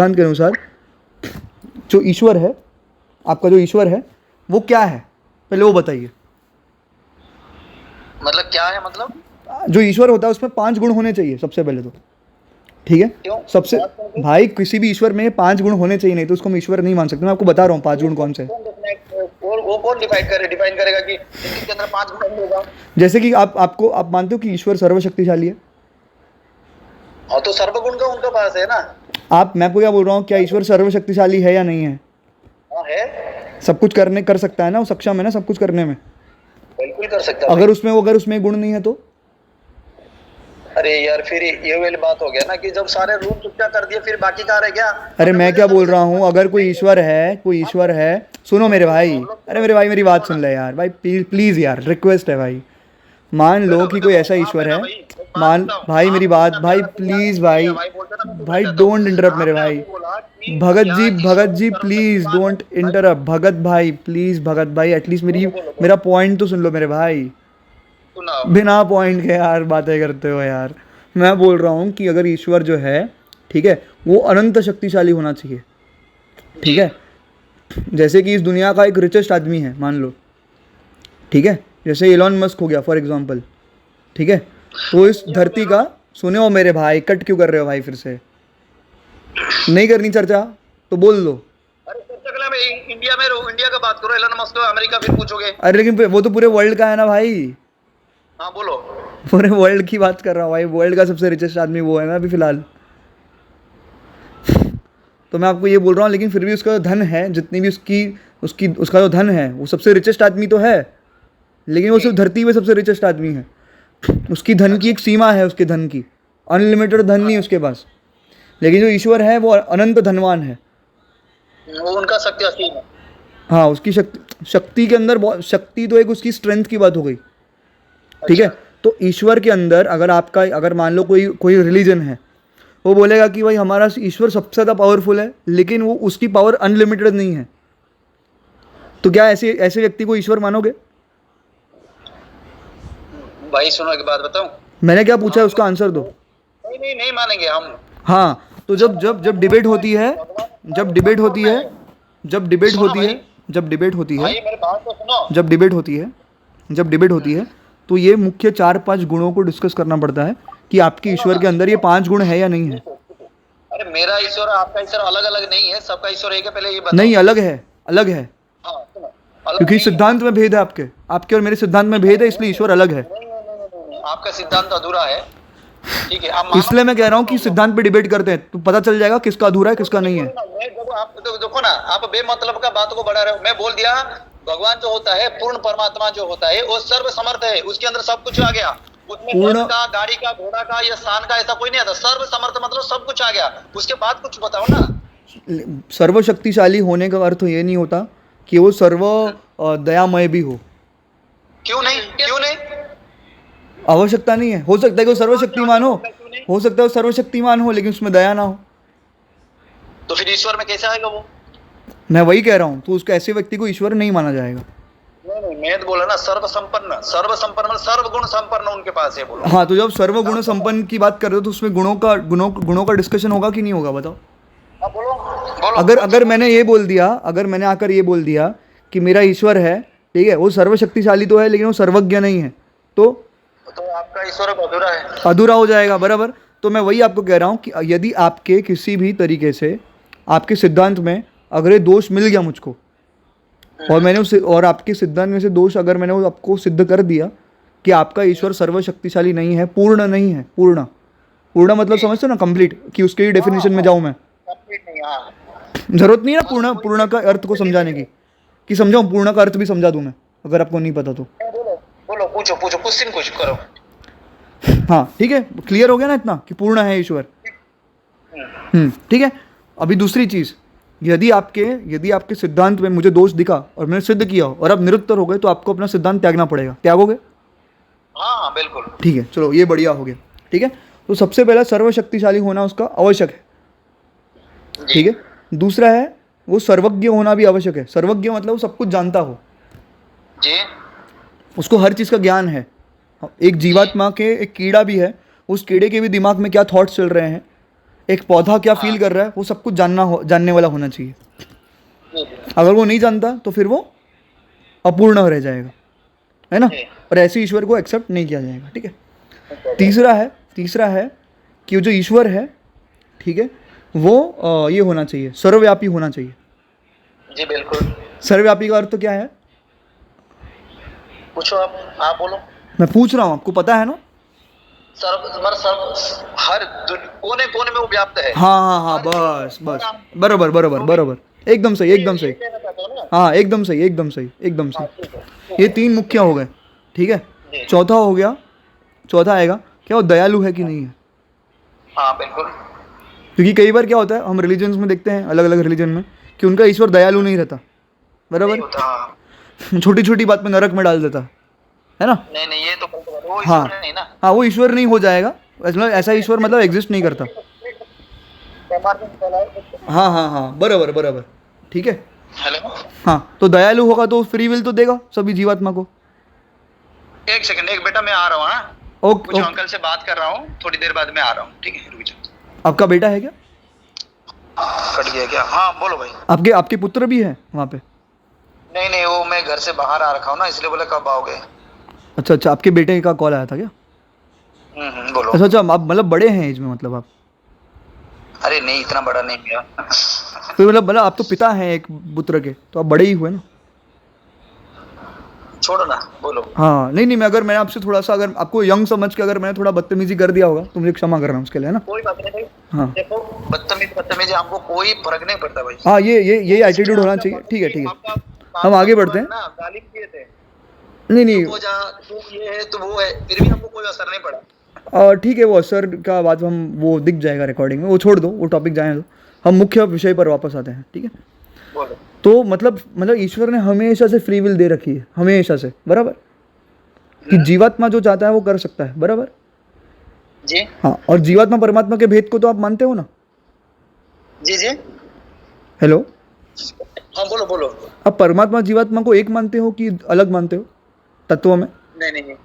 S1: अनुसार जो ईश्वर है, आपका जो ईश्वर है वो क्या है, पहले वो बताइए।
S2: मतलब क्या है? मतलब
S1: जो ईश्वर होता है उसमें 5 गुण होने चाहिए सबसे पहले तो, ठीक है।
S2: क्यों?
S1: सबसे भाई किसी भी ईश्वर में 5 गुण होने चाहिए, नहीं तो उसको हम ईश्वर नहीं मान सकते। मैं आपको बता रहा हूँ 5 गुण कौन से हैं।
S2: वो कौन डिफाइन करेगा कि इसके अंदर 5 गुण होगा?
S1: जैसे कि आप मानते हो कि ईश्वर सर्वशक्तिशाली है?
S2: हाँ तो सर्वगुण का उनके पास है ना।
S1: मैं आपको क्या बोल रहा हूँ, क्या ईश्वर सर्वशक्तिशाली है या नहीं है?
S2: हाँ है,
S1: सब कुछ कर सकता है ना, वो सक्षम है ना सब कुछ करने में।
S2: बिल्कुल कर सकता है।
S1: अगर उसमें गुण नहीं है तो?
S2: अरे यार फिर ये वाली बात हो गया ना कि जब सारे रूल चुपचा कर दिए फिर बाकी कहाँ रह गया?
S1: अरे मैं क्या बोल रहा हूँ, अगर कोई ईश्वर है, सुनो मेरे भाई, अरे मेरे भाई मेरी बात सुन ले यार भाई, प्लीज यार रिक्वेस्ट है भाई, मान लो कि कोई ऐसा ईश्वर है, भाई मेरी बात भाई, प्लीज भाई डोंट इंटरप्ट मेरे भाई। Bhagat ji please don't interrupt, भगत भाई एटलीस्ट मेरा पॉइंट तो सुन लो मेरे भाई। बिना पॉइंट के यार बातें करते हो यार। मैं बोल रहा हूँ कि अगर ईश्वर जो है, ठीक है, वो अनंत शक्तिशाली होना चाहिए, ठीक है। जैसे कि इस दुनिया का एक रिचेस्ट आदमी है मान लो, ठीक है, जैसे एलॉन मस्क हो गया फॉर एग्जांपल, ठीक है। तो इस धरती का, सुने हो मेरे भाई, कट क्यों कर रहे हो भाई फिर से? नहीं करनी चर्चा तो बोल दो।
S2: अरे चर्चा के लिए मैं इंडिया में रहूं, इंडिया का बात करो, एलन मस्क को अमेरिका फिर पूछोगे।
S1: अरे लेकिन वो तो पूरे वर्ल्ड का है ना भाई,
S2: हाँ बोलो।
S1: पूरे वर्ल्ड की बात कर रहा हूँ भाई, वर्ल्ड का सबसे रिचेस्ट आदमी वो है ना अभी फिलहाल। तो मैं आपको ये बोल रहा हूँ, लेकिन फिर भी उसका जो धन है, जितनी भी उसकी उसकी उसका जो धन है, वो सबसे रिचेस्ट आदमी तो है, लेकिन वो सिर्फ धरती में सबसे रिचेस्ट आदमी है। उसकी धन की एक सीमा है, उसके धन की अनलिमिटेड धन नहीं है उसके पास, लेकिन जो ईश्वर है वो अनंत धनवान है।
S2: वो उनका शक्ति असीम है।
S1: हाँ, उसकी शक्ति के अंदर बहुत शक्ति तो एक उसकी स्ट्रेंथ की बात हो गई, ठीक है। तो ईश्वर के अंदर अगर मान लो कोई रिलीजन है, वो बोलेगा कि भाई हमारा ईश्वर सबसे ज़्यादा पावरफुल है, लेकिन वो उसकी पावर अनलिमिटेड नहीं है, तो क्या ऐसे व्यक्ति को ईश्वर मानोगे?
S2: भाई सुनो एक बात बताऊं,
S1: मैंने क्या पूछा है उसका आंसर दो।
S2: नहीं मानेंगे हम।
S1: हाँ, तो जब डिबेट होती है, जब डिबेट होती है
S2: भाई मेरे बात तो सुनो।
S1: जब डिबेट होती है तो ये मुख्य 4-5 गुणों को डिस्कस करना पड़ता है कि आपके ईश्वर के अंदर ये 5 गुण है या नहीं है।
S2: अरे मेरा ईश्वर आपका ईश्वर अलग अलग नहीं है, सबका ईश्वर एक है, पहले ये बताओ।
S1: नहीं, अलग है।
S2: हाँ, सुनो, अलग
S1: क्योंकि
S2: नहीं है।
S1: सिद्धांत में भेद है, आपके और मेरे सिद्धांत में भेद है, इसलिए ईश्वर अलग है।
S2: नहीं, आपका सिद्धांत अधूरा है, ठीक है। आप मानो-
S1: इसलिए मैं कह रहा हूँ कि सिद्धांत पे डिबेट करते हैं तो पता चल जाएगा किसका अधूरा है किसका नहीं है।
S2: मैं जब आप देखो ना, आप बेमतलब का बात को बढ़ा रहे हो। मैं बोल दिया भगवान जो होता है, पूर्ण परमात्मा जो होता है, वो सर्व समर्थ है, उसके अंदर सब कुछ आ गया। उसमें
S1: पूर्ण-
S2: धन का, गाड़ी का, घोड़ा का या शान का ऐसा कोई नहीं आता। सर्व समर्थ मतलब सब कुछ आ गया। उसके बाद कुछ बताओ ना।
S1: सर्वशक्तिशाली होने का अर्थ ये नहीं होता कि वो सर्व दयामय भी हो।
S2: क्यों नहीं?
S1: आवश्यकता नहीं है। हो सकता है कि वो सर्वशक्तिमान हो सकता है वो सर्वशक्तिमान हो, लेकिन उसमें दया ना हो।
S2: तो फिर ईश्वर में कैसे आएगा वो?
S1: मैं वही कह रहा हूँ, तो उसको ऐसे व्यक्ति को ईश्वर नहीं माना जाएगा।
S2: नहीं, मैं तो बोला ना सर्व संपन्न मतलब सर्वगुण संपन्न उनके पास है, बोलो।
S1: हाँ, तो जब सर्वगुण संपन्न की बात कर रहे हो तो उसमें गुणों का डिस्कशन होगा कि नहीं होगा, बताओ।
S2: हाँ, बोलो।
S1: अगर मैंने आकर ये बोल दिया कि मेरा ईश्वर है, ठीक है, वो सर्वशक्तिशाली तो है लेकिन वो सर्वज्ञ नहीं है, तो
S2: आपका ईश्वर अधूरा है।
S1: अधूरा हो जाएगा, बराबर। तो मैं वही आपको कह रहा हूँ कि यदि आपके किसी भी तरीके से आपके सिद्धांत में अगर ये दोष मिल गया मुझको, और आपके सिद्धांत में से दोष अगर मैंने वो आपको सिद्ध कर दिया कि आपका ईश्वर सर्वशक्तिशाली नहीं है, पूर्ण नहीं है, पूर्ण मतलब समझते हो ना, कंप्लीट, कि उसके ही डेफिनेशन में जाऊँ मैं।
S2: कंप्लीट नहीं, हाँ।
S1: जरूरत नहीं है ना पूर्ण का अर्थ को समझाने की, कि समझाऊँ, पूर्ण का अर्थ भी समझा दूँ मैं, अगर आपको नहीं पता तो।
S2: बोलो, पूछो क्वेश्चन कुछ करो।
S1: हाँ, ठीक है, क्लियर हो गया ना इतना कि पूर्ण है ईश्वर। ठीक है। अभी दूसरी चीज़, यदि आपके सिद्धांत में मुझे दोष दिखा और मैंने सिद्ध किया और आप निरुत्तर हो गए, तो आपको अपना सिद्धांत त्यागना पड़ेगा। त्यागोगे?
S2: हाँ बिल्कुल।
S1: ठीक है, चलो ये बढ़िया हो गया। ठीक है, तो सबसे पहला सर्वशक्तिशाली होना उसका आवश्यक है, ठीक है। दूसरा है वो सर्वज्ञ होना भी आवश्यक है। सर्वज्ञ मतलब वो सब कुछ जानता हो
S2: जी,
S1: उसको हर चीज़ का ज्ञान है। एक जीवात्मा के एक कीड़ा भी है, उस कीड़े के भी दिमाग में क्या थॉट्स चल रहे हैं, एक पौधा क्या फील कर रहा है, वो सब कुछ जानने वाला होना चाहिए। अगर वो नहीं जानता तो फिर वो अपूर्ण रह जाएगा, है ना। और ऐसे ईश्वर को एक्सेप्ट नहीं किया जाएगा, ठीक है। तीसरा है कि जो ईश्वर है, ठीक है, वो ये होना चाहिए, सर्वव्यापी होना चाहिए।
S2: जी बिल्कुल।
S1: सर्वव्यापी का अर्थ क्या है?
S2: पूछो आप बोलो।
S1: मैं पूछ रहा हूँ, आपको पता है ना।
S2: हर कोने कोने में वो व्याप्त है।
S1: हाँ, बस बराबर, एकदम सही। हाँ, एकदम सही। ये 3 मुख्य हो गए, ठीक है। चौथा आएगा क्या, वो दयालु है कि नहीं है।
S2: हाँ बिल्कुल।
S1: क्योंकि कई बार क्या होता है, हम रिलीजन्स में देखते हैं, अलग अलग रिलीजन में, कि उनका ईश्वर दयालु नहीं रहता, बराबर। छोटी छोटी बात में नरक में डाल देता है ना।
S2: नहीं, ये तो वो ईश्वर
S1: हाँ
S2: नहीं ना।
S1: हाँ, वो ईश्वर नहीं हो जाएगा, ऐसा ईश्वर मतलब एग्जिस्ट नहीं करता। हाँ, बराबर, ठीक है।
S2: हेलो,
S1: हाँ, तो दयालु होगा तो फ्री विल तो देगा सभी जीवात्मा को।
S2: एक सेकंड, एक बेटा मैं आ रहा हूँ। हाँ,
S1: ओके,
S2: कुछ अंकल से बात कर रहा हूँ, थोड़ी देर बाद मैं आ रहा हूँ, ठीक है, रुक जाओ।
S1: आपका बेटा है क्या?
S2: कट गया क्या? हाँ बोलो भाई।
S1: आपके पुत्र भी है वहाँ पे?
S2: नहीं, वो मैं घर से बाहर आ रखा हूँ ना, इसलिए बोले कब आओगे।
S1: अच्छा, आपके बेटे का कॉल आया था क्या?
S2: बोलो।
S1: अच्छा, आप मतलब बड़े हैं एज में, मतलब आप?
S2: अरे नहीं, इतना बड़ा नहीं किया।
S1: फिर मतलब आप तो पिता हैं एक पुत्र के, तो आप बड़े ही हुए ना।
S2: छोड़ो ना, बोलो।
S1: हाँ नहीं नहीं, मैं अगर मैंने आपसे थोड़ा सा, अगर आपको यंग समझ के अगर मैंने थोड़ा बदतमीजी कर दिया होगा तो मुझे क्षमा करना उसके लिए, है ना।
S2: कोई बात नहीं भाई।
S1: हाँ
S2: देखो, बदतमीजी हमको कोई फर्क नहीं पड़ता भाई।
S1: हाँ, ये एटीट्यूड होना चाहिए। ठीक है ठीक है, हम आगे बढ़ते हैं।
S2: ना गाली किए थे,
S1: नहीं नहीं,
S2: वो जहाँ तू ये है तो वो है, फिर भी हमको कोई असर नहीं पड़ा।
S1: ठीक है, वो असर का बात हम, वो दिख जाएगा रिकॉर्डिंग में, वो छोड़ दो, वो टॉपिक जाए दो। हम मुख्य विषय पर वापस आते हैं, ठीक है।
S2: बोलो।
S1: तो मतलब ईश्वर ने हमेशा से फ्री विल दे रखी है, हमेशा से, बराबर, कि जीवात्मा जो चाहता है वो कर सकता है, बराबर।
S2: जी
S1: हाँ, और जीवात्मा परमात्मा के भेद को तो आप मानते हो ना।
S2: जी जी।
S1: हेलो,
S2: हाँ बोलो बोलो।
S1: आप परमात्मा जीवात्मा को एक मानते हो कि अलग मानते हो तत्वों में?
S2: नहीं नहीं,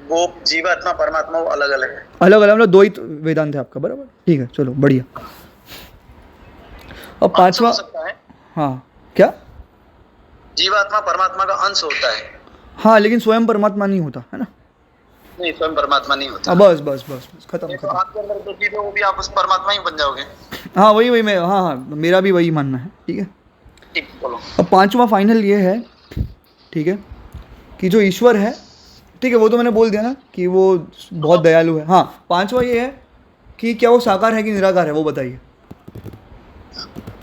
S2: वो जीवात्मा परमात्मा वो अलग अलग है।
S1: अलग अलग, मतलब द्वैत वेदांत है आपका, बराबर, ठीक है, चलो बढ़िया। और पांचवा,
S2: अंश हो सकता है,
S1: हाँ क्या?
S2: जीवात्मा परमात्मा का अंश होता है।
S1: हाँ, लेकिन स्वयं परमात्मा नहीं होता, है ना।
S2: नहीं, स्वयं परमात्मा नहीं होता।
S1: बस बस बस बस, खत्म
S2: ये तो
S1: खत्म।
S2: आपके अंदर जो चीज है वो भी आप उस परमात्मा ही बन जाओगे।
S1: हाँ वही मैं, हाँ हाँ, मेरा भी वही मानना है, ठीक है।
S2: ठीक, बोलो।
S1: अब पांचवा फाइनल ये है, ठीक है, कि जो ईश्वर है, ठीक है, वो तो मैंने बोल दिया ना कि वो बहुत दयालु है। हाँ, पांचवा ये है कि क्या वो साकार है कि निराकार है, वो बताइए।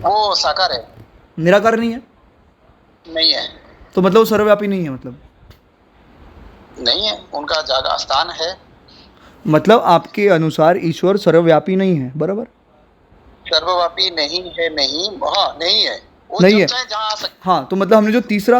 S2: वो साकार है।
S1: निराकार नहीं है,
S2: नहीं है।
S1: तो मतलब वो सर्वव्यापी नहीं है, मतलब
S2: नहीं है, उनका जगह स्थान है।
S1: मतलब आपके अनुसार ईश्वर सर्वव्यापी नहीं है, बराबर।
S2: सर्वव्यापी नहीं है, नहीं, हाँ नहीं है, वो
S1: नहीं
S2: जब
S1: है।
S2: चाहे जहाँ आ सकता
S1: हाँ, तो मतलब हमने जो तीसरा,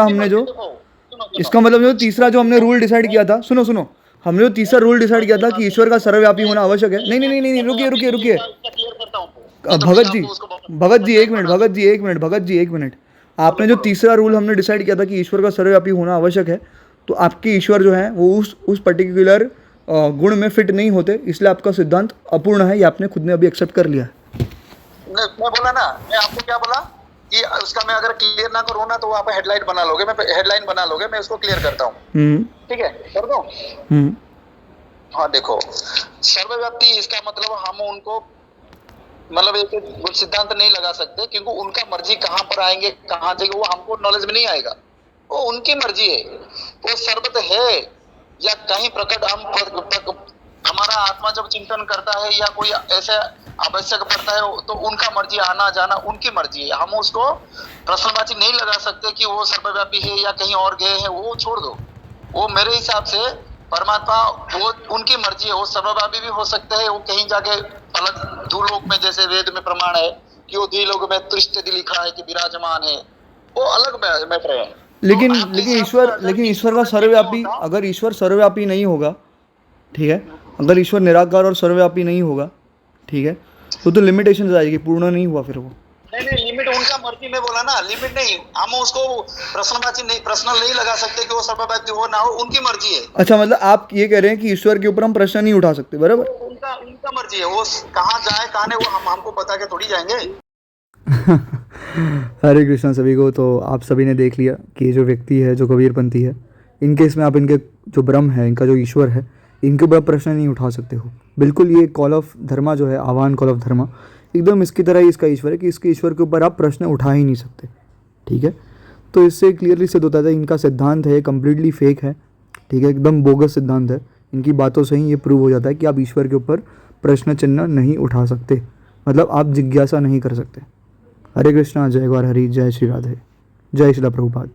S1: हमने जो,
S2: देखो, सुनो,
S1: इसका मतलब जो तीसरा जो हमने रूल डिसाइड किया था, सुनो सुनो, हमने जो तीसरा रूल डिसाइड किया था कि ईश्वर का सर्वव्यापी होना आवश्यक है। नहीं नहीं नहीं नहीं, रुकिए रुकिए रुकिए,
S2: क्लियर करता हूँ।
S1: भगत जी, एक मिनट, भगत जी एक मिनट। आपने जो तीसरा रूल हमने डिसाइड किया था कि ईश्वर का सर्वव्यापी होना आवश्यक है, तो आपके ईश्वर जो है वो उस पर्टिकुलर गुण में फिट नहीं होते, इसलिए आपका सिद्धांत अपूर्ण है, ये आपने खुद ने अभी एक्सेप्ट कर लिया है।
S2: मैं बोला ना, मैं आपको क्या बोला कि उसका मैं अगर क्लियर ना करूँ ना तो आप हेडलाइन बना लोगे, मैं उसको क्लियर करता हूँ। ठीक है, कर दो। हाँ देखो, सर्वव्यापी इसका मतलब हम उनको मतलब एक सिद्धांत नहीं लगा सकते, क्योंकि उनका मर्जी कहाँ पर आएंगे, कहाँ जाएंगे, वो हमको नॉलेज में नहीं आएगा। वो उनकी मर्जी है, वो सर्वत है या कहीं प्रकट। हमारा आत्मा जब चिंतन करता है या कोई ऐसे आवश्यक पड़ता है तो उनका मर्जी, आना जाना उनकी मर्जी है। हम उसको प्रश्नवाची नहीं लगा सकते कि वो सर्वव्यापी है या कहीं और गए हैं, वो छोड़ दो। वो मेरे हिसाब से परमात्मा वो उनकी मर्जी है, वो सर्वव्यापी भी हो सकते हैं, वो कहीं जाके अलग धूलोक में, जैसे वेद में प्रमाण है कि वो धूलोक में तृष्ट लिखा है कि विराजमान है, वो अलग मैटर है।
S1: लेकिन ईश्वर का सर्वव्यापी, अगर ईश्वर सर्वव्यापी नहीं होगा, ठीक है, अगर ईश्वर निराकार और सर्वव्यापी नहीं होगा, ठीक है, तो लिमिटेशन आएगी, पूर्ण नहीं हुआ फिर वो।
S2: नहीं, लिमिट उनका मर्जी में बोला ना, लिमिट नहीं, हम उसको प्रश्न नहीं लगा सकते कि वो सर्वव्यापी हो ना हो, उनकी मर्जी है।
S1: अच्छा, मतलब आप ये कह रहे हैं कि ईश्वर के ऊपर हम प्रश्न नहीं उठा सकते, बराबर।
S2: उनका मर्जी है, वो कहाँ जाए कहाँ नहीं, वो हमको बता के थोड़ी जाएंगे।
S1: हरे कृष्णा सभी को। तो आप सभी ने देख लिया कि ये जो व्यक्ति है, जो कबीरपंथी है, इनके इसमें आप इनके जो ब्रह्म है, इनका जो ईश्वर है, इनके ऊपर प्रश्न नहीं उठा सकते हो। बिल्कुल ये कॉल ऑफ धर्मा जो है, आह्वान कॉल ऑफ धर्मा, एकदम इसकी तरह ही इसका ईश्वर है कि इसके ईश्वर के ऊपर आप प्रश्न उठा ही नहीं सकते, ठीक है। तो इससे क्लियरली सिद्ध होता है इनका सिद्धांत है कम्प्लीटली फेक है, ठीक है, एकदम बोगस सिद्धांत है। इनकी बातों से ही ये प्रूव हो जाता है कि आप ईश्वर के ऊपर प्रश्न चिन्ह नहीं उठा सकते, मतलब आप जिज्ञासा नहीं कर सकते। हरे कृष्णा, जय गौर हरि, जय श्री राधे, जय श्री प्रभुपाद।